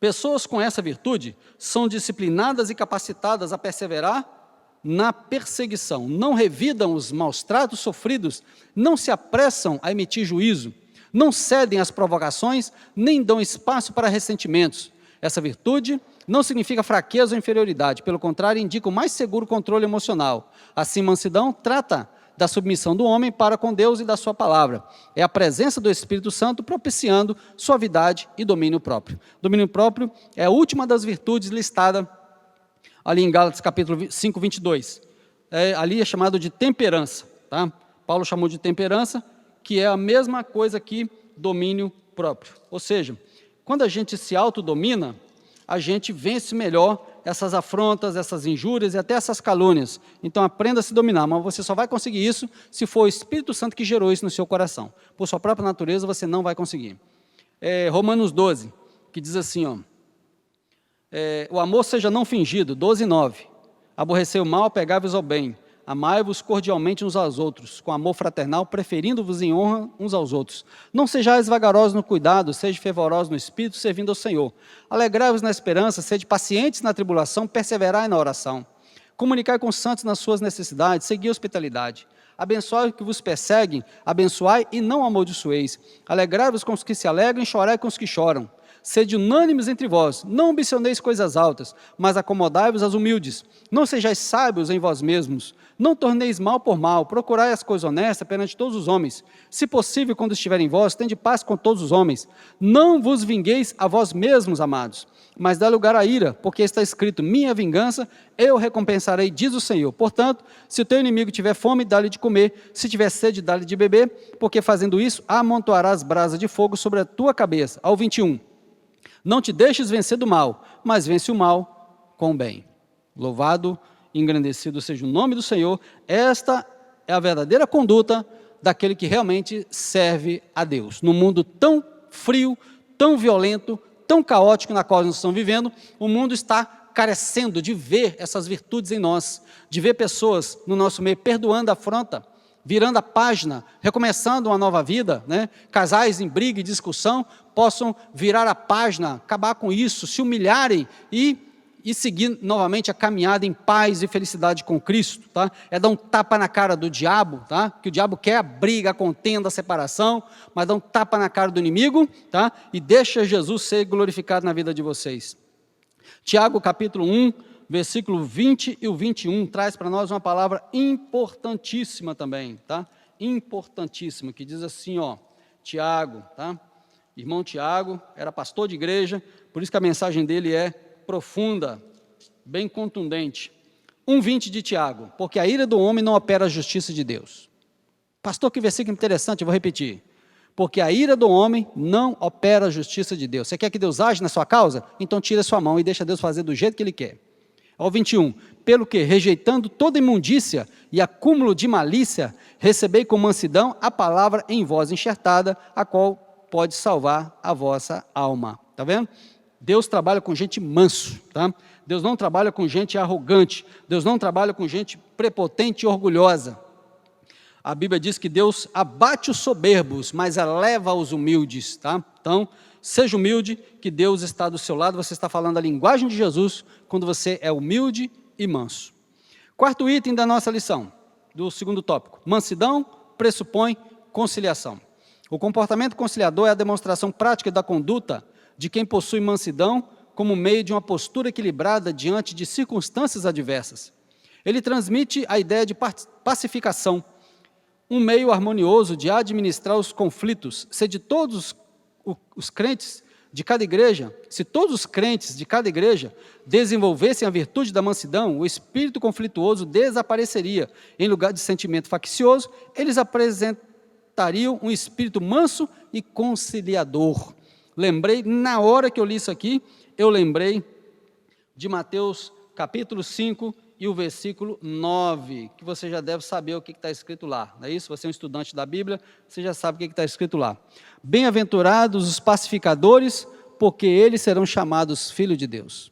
Pessoas com essa virtude são disciplinadas e capacitadas a perseverar na perseguição, não revidam os maus tratos sofridos, não se apressam a emitir juízo, não cedem às provocações, nem dão espaço para ressentimentos. Essa virtude não significa fraqueza ou inferioridade, pelo contrário, indica o mais seguro controle emocional. Assim, mansidão trata da submissão do homem para com Deus e da sua palavra. É a presença do Espírito Santo propiciando suavidade e domínio próprio. Domínio próprio é a última das virtudes listada ali em Gálatas capítulo 5, 22. Ali é chamado de temperança, tá? Paulo chamou de temperança, que é a mesma coisa que domínio próprio. Ou seja, quando a gente se autodomina, a gente vence melhor essas afrontas, essas injúrias e até essas calúnias. Então aprenda a se dominar, mas você só vai conseguir isso se for o Espírito Santo que gerou isso no seu coração. Por sua própria natureza você não vai conseguir. Romanos 12, que diz assim, ó. O amor seja não fingido, 12, 9. Aborrecei o mal, apegai-vos ao bem. Amai-vos cordialmente uns aos outros, com amor fraternal, preferindo-vos em honra uns aos outros. Não sejais vagarosos no cuidado, sejam fervorosos no espírito, servindo ao Senhor. Alegrai-vos na esperança, sede pacientes na tribulação, perseverai na oração. Comunicai com os santos nas suas necessidades, segui a hospitalidade. Abençoai os que vos perseguem, abençoai e não amaldiçoeis. Alegrai-vos com os que se alegram, chorai com os que choram. Sede unânimes entre vós, não ambicioneis coisas altas, mas acomodai-vos às humildes. Não sejais sábios em vós mesmos, não torneis mal por mal, procurai as coisas honestas perante todos os homens. Se possível, quando estiver em vós, tende paz com todos os homens. Não vos vingueis a vós mesmos, amados, mas dá lugar à ira, porque está escrito, minha vingança, eu recompensarei, diz o Senhor. Portanto, se o teu inimigo tiver fome, dá-lhe de comer, se tiver sede, dá-lhe de beber, porque fazendo isso, amontoarás brasas de fogo sobre a tua cabeça. Ao 21. Não te deixes vencer do mal, mas vence o mal com o bem. Louvado e engrandecido seja o nome do Senhor. Esta é a verdadeira conduta daquele que realmente serve a Deus. Num mundo tão frio, tão violento, tão caótico na qual nós estamos vivendo, o mundo está carecendo de ver essas virtudes em nós, de ver pessoas no nosso meio perdoando a afronta, virando a página, recomeçando uma nova vida, né? Casais em briga e discussão possam virar a página, acabar com isso, se humilharem e seguir novamente a caminhada em paz e felicidade com Cristo, tá? É dar um tapa na cara do diabo, tá? Que o diabo quer a briga, a contenda, a separação, mas dá um tapa na cara do inimigo, tá? E deixa Jesus ser glorificado na vida de vocês. Tiago capítulo 1, versículo 20 e o 21, traz para nós uma palavra importantíssima também, tá? Importantíssima, que diz assim, ó, Tiago, tá? Irmão Tiago, era pastor de igreja, por isso que a mensagem dele é profunda, bem contundente. 1,20 de Tiago, porque a ira do homem não opera a justiça de Deus. Pastor, que versículo interessante, eu vou repetir. Porque a ira do homem não opera a justiça de Deus. Você quer que Deus age na sua causa? Então tira a sua mão e deixa Deus fazer do jeito que Ele quer. Ao 21, pelo que, rejeitando toda imundícia e acúmulo de malícia, recebei com mansidão a palavra em vós enxertada, a qual pode salvar a vossa alma. Está vendo? Deus trabalha com gente manso, tá? Deus não trabalha com gente arrogante, Deus não trabalha com gente prepotente e orgulhosa. A Bíblia diz que Deus abate os soberbos, mas eleva os humildes, tá? Então, seja humilde, que Deus está do seu lado, você está falando a linguagem de Jesus, quando você é humilde e manso. Quarto item da nossa lição, do segundo tópico, mansidão pressupõe conciliação. O comportamento conciliador é a demonstração prática da conduta de quem possui mansidão como meio de uma postura equilibrada diante de circunstâncias adversas. Ele transmite a ideia de pacificação, um meio harmonioso de administrar os conflitos. Se todos os crentes de cada igreja, se todos os crentes de cada igreja desenvolvessem a virtude da mansidão, o espírito conflituoso desapareceria. Em lugar de sentimento faccioso, eles apresentariam um espírito manso e conciliador. Lembrei, na hora que eu li isso aqui, eu lembrei de Mateus capítulo 5 e o versículo 9, que você já deve saber o que está escrito lá, não é isso? Você é um estudante da Bíblia, você já sabe o que está escrito lá. Bem-aventurados os pacificadores, porque eles serão chamados filhos de Deus.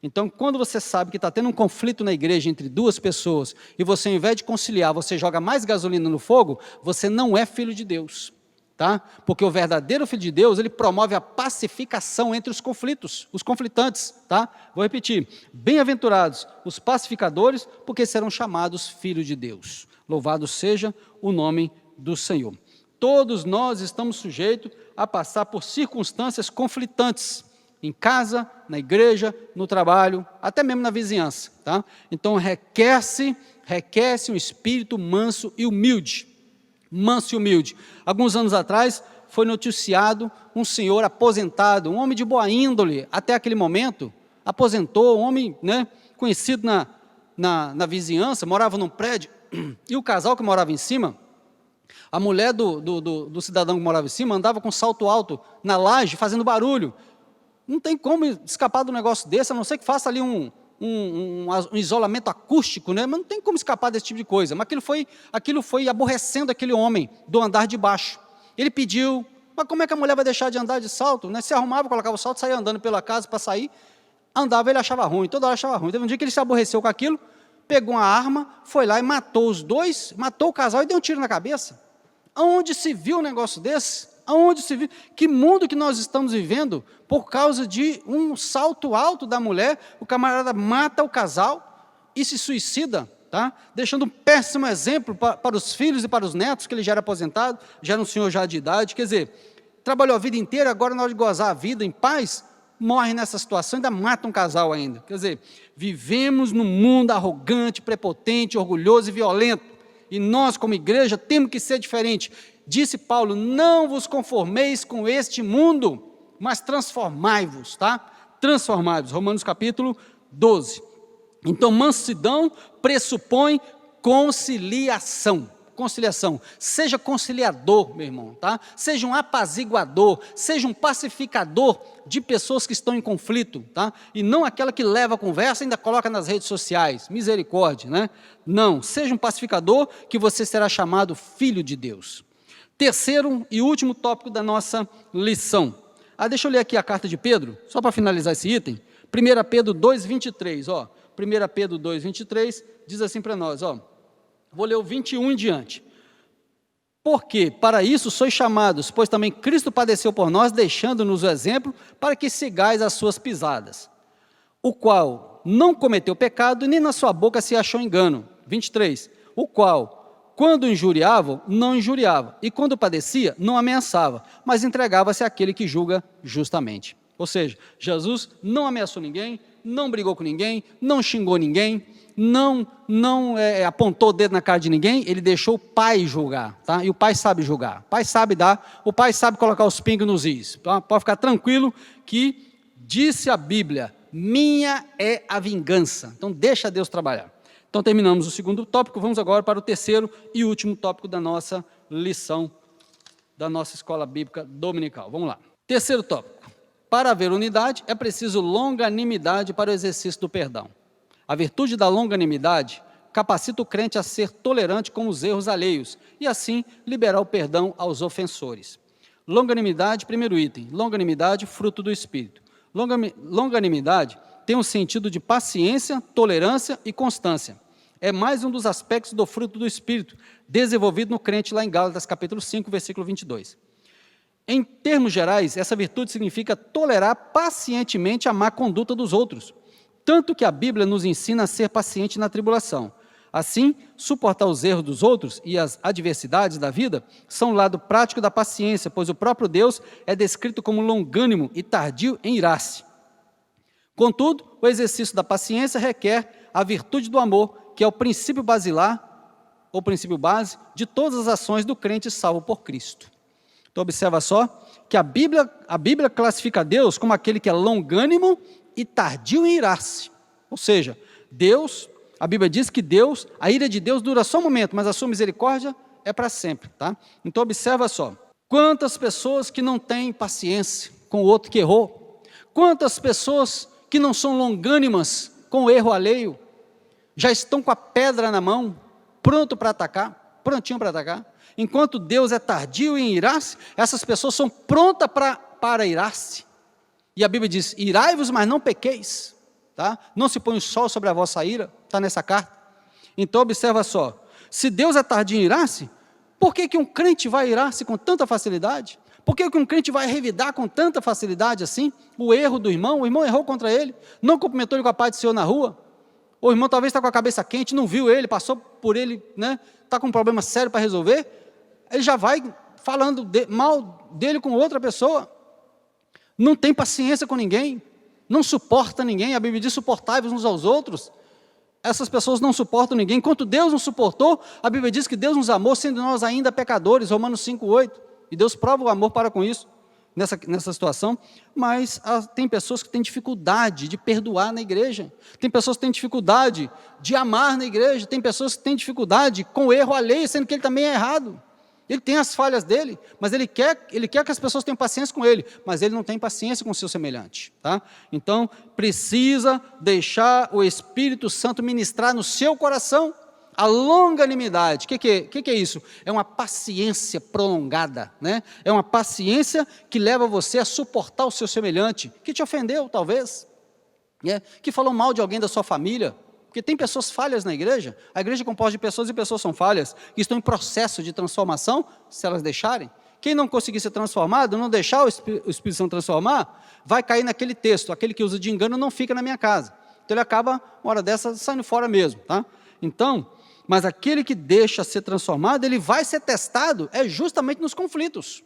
Então, quando você sabe que está tendo um conflito na igreja entre duas pessoas, e você, ao invés de conciliar, você joga mais gasolina no fogo, você não é filho de Deus. Tá? Porque o verdadeiro filho de Deus, ele promove a pacificação entre os conflitos, os conflitantes, tá? Vou repetir, bem-aventurados os pacificadores, porque serão chamados filhos de Deus. Louvado seja o nome do Senhor. Todos nós estamos sujeitos a passar por circunstâncias conflitantes, em casa, na igreja, no trabalho, até mesmo na vizinhança, tá? Então requer-se um espírito manso e humilde. Manso e humilde. Alguns anos atrás, foi noticiado um senhor aposentado, um homem de boa índole, até aquele momento, aposentou, um homem, né, conhecido na vizinhança, morava num prédio, e o casal que morava em cima, a mulher do cidadão que morava em cima, andava com salto alto na laje, fazendo barulho. Não tem como escapar do negócio desse, a não ser que faça ali um isolamento acústico, né? Mas não tem como escapar desse tipo de coisa. Mas aquilo foi aborrecendo aquele homem do andar de baixo. Ele pediu, mas como é que a mulher vai deixar de andar de salto? Né? Se arrumava, colocava o salto, saía andando pela casa para sair, andava, ele achava ruim, toda hora achava ruim. Teve um dia que ele se aborreceu com aquilo, pegou uma arma, foi lá e matou os dois, matou o casal e deu um tiro na cabeça. Aonde se viu um negócio desse? Aonde se viu? Que mundo que nós estamos vivendo por causa de um salto alto da mulher, o camarada mata o casal e se suicida, tá? Deixando um péssimo exemplo para os filhos e para os netos, que ele já era aposentado, já era um senhor já de idade, quer dizer, trabalhou a vida inteira, agora na hora de gozar a vida em paz, morre nessa situação, ainda mata um casal ainda. Quer dizer, vivemos num mundo arrogante, prepotente, orgulhoso e violento, e nós como igreja temos que ser diferente. Disse Paulo, não vos conformeis com este mundo, mas transformai-vos, tá? Transformai-vos, Romanos capítulo 12. Então, mansidão pressupõe conciliação. Conciliação. Seja conciliador, meu irmão, tá? Seja um apaziguador, seja um pacificador de pessoas que estão em conflito, tá? E não aquela que leva a conversa e ainda coloca nas redes sociais. Misericórdia, né? Não, seja um pacificador que você será chamado filho de Deus. Terceiro e último tópico da nossa lição. Deixa eu ler aqui a carta de Pedro, só para finalizar esse item. 1 Pedro 2,23, ó. 1 Pedro 2,23 diz assim para nós, ó. Vou ler o 21 em diante. Porque para isso sois chamados, pois também Cristo padeceu por nós, deixando-nos o exemplo, para que sigais as suas pisadas. O qual não cometeu pecado, nem na sua boca se achou engano. 23. O qual, quando injuriavam, não injuriava, e quando padecia, não ameaçava, mas entregava-se àquele que julga justamente. Ou seja, Jesus não ameaçou ninguém, não brigou com ninguém, não xingou ninguém, não apontou o dedo na cara de ninguém, ele deixou o Pai julgar, tá? E o Pai sabe julgar, o Pai sabe dar, o Pai sabe colocar os pingos nos is. Então, pode ficar tranquilo que disse a Bíblia, minha é a vingança. Então deixa Deus trabalhar. Então terminamos o segundo tópico, vamos agora para o terceiro e último tópico da nossa lição, da nossa escola bíblica dominical. Vamos lá. Terceiro tópico. Para haver unidade, é preciso longanimidade para o exercício do perdão. A virtude da longanimidade capacita o crente a ser tolerante com os erros alheios e, assim, liberar o perdão aos ofensores. Longanimidade, primeiro item. Longanimidade, fruto do Espírito. Longanimidade tem um sentido de paciência, tolerância e constância. É mais um dos aspectos do fruto do Espírito, desenvolvido no crente lá em Gálatas, capítulo 5, versículo 22. Em termos gerais, essa virtude significa tolerar pacientemente a má conduta dos outros, tanto que a Bíblia nos ensina a ser paciente na tribulação. Assim, suportar os erros dos outros e as adversidades da vida são o lado prático da paciência, pois o próprio Deus é descrito como longânimo e tardio em irar-se. Contudo, o exercício da paciência requer a virtude do amor, que é o princípio basilar, ou princípio base, de todas as ações do crente salvo por Cristo. Então, observa só que a Bíblia classifica Deus como aquele que é longânimo e tardio em irar-se. Ou seja, Deus, a Bíblia diz que Deus, a ira de Deus dura só um momento, mas a sua misericórdia é para sempre, tá? Então, observa só, quantas pessoas que não têm paciência com o outro que errou, quantas pessoas que não são longânimas com o erro alheio, já estão com a pedra na mão, prontinho para atacar, enquanto Deus é tardio em irar-se, essas pessoas são prontas para irar-se. E a Bíblia diz, irai-vos, mas não pequeis, tá? Não se põe o sol sobre a vossa ira, está nessa carta. Então, observa só, se Deus é tardio em irar-se, por que um crente vai irar-se com tanta facilidade? Por que um crente vai revidar com tanta facilidade assim o erro do irmão? O irmão errou contra ele, não cumprimentou ele com a paz do Senhor na rua. O irmão talvez está com a cabeça quente, não viu ele, passou por ele, né? Está com um problema sério para resolver. Ele já vai falando mal dele com outra pessoa. Não tem paciência com ninguém, não suporta ninguém. A Bíblia diz, suportai-vos uns aos outros. Essas pessoas não suportam ninguém. Enquanto Deus nos suportou, a Bíblia diz que Deus nos amou, sendo nós ainda pecadores, Romanos 5:8. E Deus prova o amor para com isso, nessa situação. Mas tem pessoas que têm dificuldade de perdoar na igreja. Tem pessoas que têm dificuldade de amar na igreja. Tem pessoas que têm dificuldade com o erro alheio, sendo que ele também é errado. Ele tem as falhas dele, mas ele quer que as pessoas tenham paciência com ele, mas ele não tem paciência com o seu semelhante, tá? Então, precisa deixar o Espírito Santo ministrar no seu coração a longanimidade. O que é isso? É uma paciência prolongada, né? É uma paciência que leva você a suportar o seu semelhante, que te ofendeu, talvez, né? Que falou mal de alguém da sua família. Porque tem pessoas falhas na igreja, a igreja é composta de pessoas e pessoas são falhas, que estão em processo de transformação, se elas deixarem. Quem não conseguir ser transformado, não deixar o Espírito Santo transformar, vai cair naquele texto, aquele que usa de engano não fica na minha casa. Então ele acaba, uma hora dessa, saindo fora mesmo, tá? Então, mas aquele que deixa ser transformado, ele vai ser testado, justamente nos conflitos,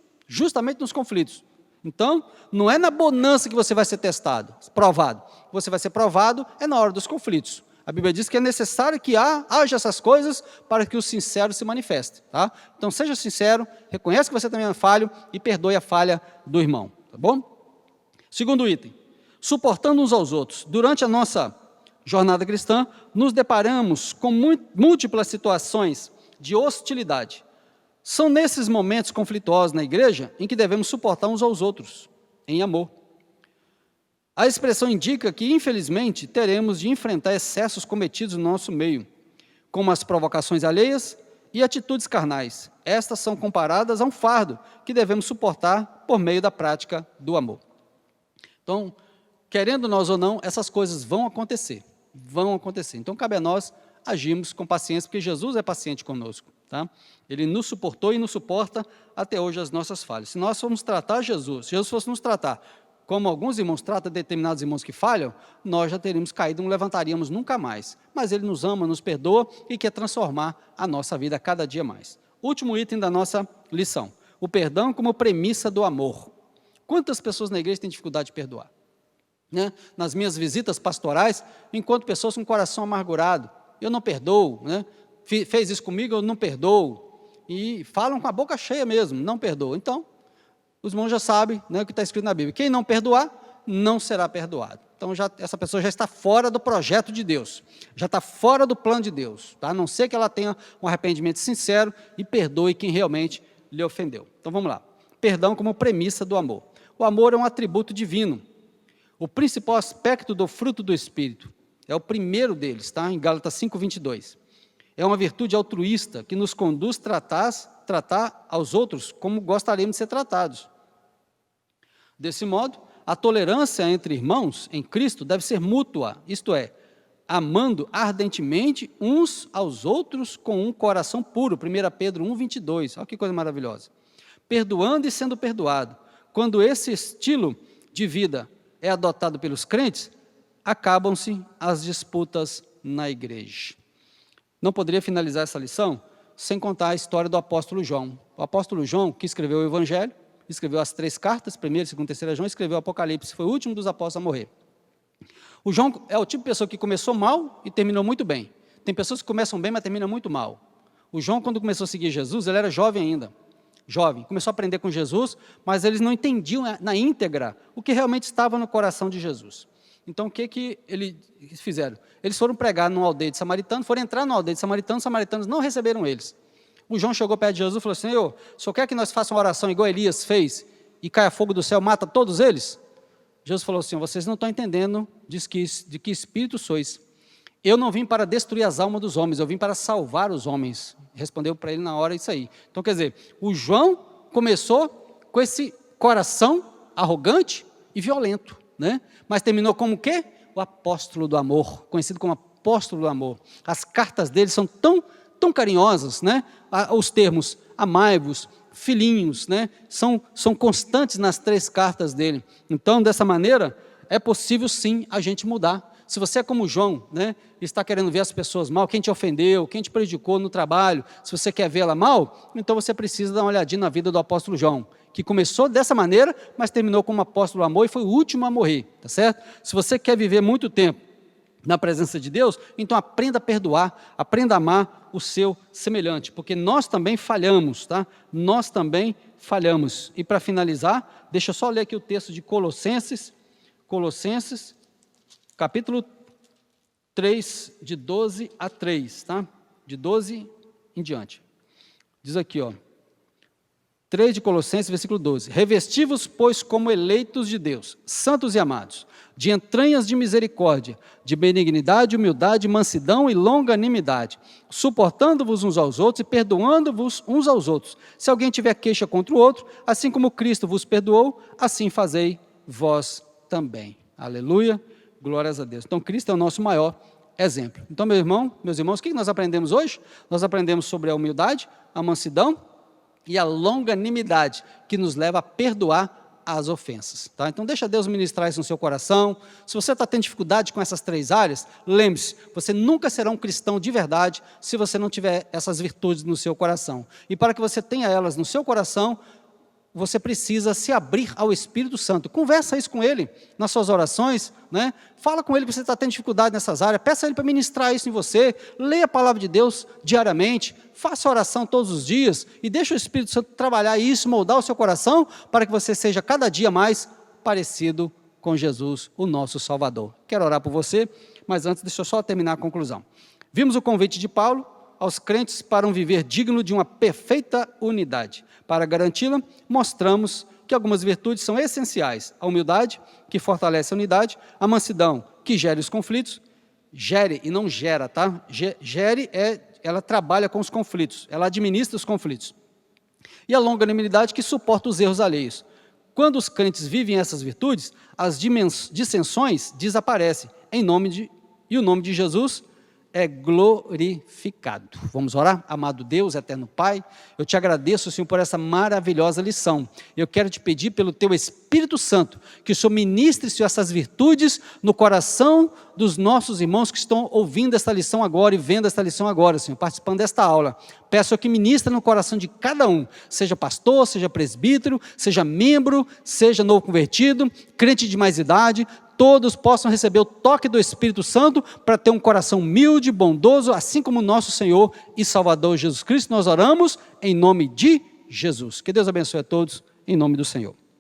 Então, não é na bonança que você vai ser testado, provado. Você vai ser provado na hora dos conflitos. A Bíblia diz que é necessário que haja essas coisas para que o sincero se manifeste, tá? Então, seja sincero, reconheça que você também é falho e perdoe a falha do irmão, tá bom? Segundo item, suportando uns aos outros. Durante a nossa jornada cristã, nos deparamos com múltiplas situações de hostilidade. São nesses momentos conflituosos na igreja em que devemos suportar uns aos outros, em amor. A expressão indica que, infelizmente, teremos de enfrentar excessos cometidos no nosso meio, como as provocações alheias e atitudes carnais. Estas são comparadas a um fardo que devemos suportar por meio da prática do amor. Então, querendo nós ou não, essas coisas vão acontecer. Então, cabe a nós agirmos com paciência, porque Jesus é paciente conosco, tá? Ele nos suportou e nos suporta até hoje as nossas falhas. Se nós formos tratar Jesus, se Jesus fosse nos tratar como alguns irmãos tratam determinados irmãos que falham, nós já teríamos caído, não levantaríamos nunca mais. Mas Ele nos ama, nos perdoa e quer transformar a nossa vida cada dia mais. Último item da nossa lição, o perdão como premissa do amor. Quantas pessoas na igreja têm dificuldade de perdoar? Né? Nas minhas visitas pastorais, encontro pessoas com o coração amargurado, eu não perdoo, né? Fez isso comigo, eu não perdoo, e falam com a boca cheia mesmo, não perdoo. Então, os irmãos já sabem, né, o que está escrito na Bíblia, quem não perdoar, não será perdoado. Então, essa pessoa já está fora do projeto de Deus, já está fora do plano de Deus, tá? A não ser que ela tenha um arrependimento sincero e perdoe quem realmente lhe ofendeu. Então, vamos lá. Perdão como premissa do amor. O amor é um atributo divino. O principal aspecto do fruto do Espírito É o primeiro deles, tá? Em Gálatas 5:22. É uma virtude altruísta que nos conduz a tratar aos outros como gostaríamos de ser tratados. Desse modo, a tolerância entre irmãos em Cristo deve ser mútua, isto é, amando ardentemente uns aos outros com um coração puro. 1 Pedro 1:22. Olha que coisa maravilhosa. Perdoando e sendo perdoado. Quando esse estilo de vida é adotado pelos crentes, acabam-se as disputas na igreja. Não poderia finalizar essa lição sem contar a história do apóstolo João. O apóstolo João, que escreveu o Evangelho, escreveu as 3 cartas, 1ª, 2ª, 3ª João, escreveu o Apocalipse, foi o último dos apóstolos a morrer. O João é o tipo de pessoa que começou mal e terminou muito bem. Tem pessoas que começam bem, mas terminam muito mal. O João, quando começou a seguir Jesus, ele era jovem ainda. Jovem, começou a aprender com Jesus, mas eles não entendiam na íntegra o que realmente estava no coração de Jesus. Então, o que eles fizeram? Eles foram pregar numa aldeia de samaritanos, foram entrar numa aldeia de samaritanos, os samaritanos não receberam eles. O João chegou perto de Jesus e falou assim: Senhor, o senhor quer que nós façamos uma oração igual Elias fez e caia fogo do céu, mata todos eles? Jesus falou assim: vocês não estão entendendo de que espírito sois. Eu não vim para destruir as almas dos homens, eu vim para salvar os homens. Respondeu para ele na hora isso aí. Então, quer dizer, o João começou com esse coração arrogante e violento, né? Mas terminou como o quê? O apóstolo do amor, conhecido como apóstolo do amor. As cartas dele são tão carinhosas, né? Os termos amai-vos, filhinhos, né? São constantes nas 3 cartas dele. Então, dessa maneira, é possível sim a gente mudar. Se você é como João, né, está querendo ver as pessoas mal, quem te ofendeu, quem te prejudicou no trabalho, se você quer vê-la mal, então você precisa dar uma olhadinha na vida do apóstolo João, que começou dessa maneira, mas terminou como apóstolo do amor e foi o último a morrer, tá certo? Se você quer viver muito tempo na presença de Deus, então aprenda a perdoar, aprenda a amar o seu semelhante, porque nós também falhamos, tá? Nós também falhamos. E para finalizar, deixa eu só ler aqui o texto de Colossenses, capítulo 3, de 12 a 3, tá? De 12 em diante. Diz aqui, ó. 3 de Colossenses, versículo 12. Revesti-vos, pois, como eleitos de Deus, santos e amados, de entranhas de misericórdia, de benignidade, humildade, mansidão e longanimidade, suportando-vos uns aos outros e perdoando-vos uns aos outros. Se alguém tiver queixa contra o outro, assim como Cristo vos perdoou, assim fazei vós também. Aleluia, glórias a Deus. Então, Cristo é o nosso maior exemplo. Então, meus irmãos, o que nós aprendemos hoje? Nós aprendemos sobre a humildade, a mansidão e a longanimidade, que nos leva a perdoar as ofensas. Tá? Então, deixa Deus ministrar isso no seu coração. Se você está tendo dificuldade com essas 3 áreas, lembre-se, você nunca será um cristão de verdade se você não tiver essas virtudes no seu coração. E para que você tenha elas no seu coração, você precisa se abrir ao Espírito Santo. Conversa isso com Ele nas suas orações, né? Fala com Ele que você está tendo dificuldade nessas áreas, peça a Ele para ministrar isso em você, leia a palavra de Deus diariamente, faça oração todos os dias e deixe o Espírito Santo trabalhar isso, moldar o seu coração para que você seja cada dia mais parecido com Jesus, o nosso Salvador. Quero orar por você, mas antes deixa eu só terminar a conclusão. Vimos o convite de Paulo aos crentes para um viver digno de uma perfeita unidade. Para garanti-la, mostramos que algumas virtudes são essenciais. A humildade, que fortalece a unidade, a mansidão, que gere os conflitos, gere e não gera, tá? Gere ela trabalha com os conflitos, ela administra os conflitos. E a longanimidade, que suporta os erros alheios. Quando os crentes vivem essas virtudes, as dissensões desaparecem, e o nome de Jesus é glorificado. Vamos orar? Amado Deus, eterno Pai, eu te agradeço, Senhor, por essa maravilhosa lição. Eu quero te pedir pelo teu Espírito Santo, que o Senhor ministre, Senhor, essas virtudes no coração dos nossos irmãos que estão ouvindo esta lição agora e vendo esta lição agora, Senhor, participando desta aula. Peço que ministre no coração de cada um, seja pastor, seja presbítero, seja membro, seja novo convertido, crente de mais idade, todos possam receber o toque do Espírito Santo para ter um coração humilde, bondoso, assim como o nosso Senhor e Salvador Jesus Cristo. Nós oramos em nome de Jesus. Que Deus abençoe a todos, em nome do Senhor.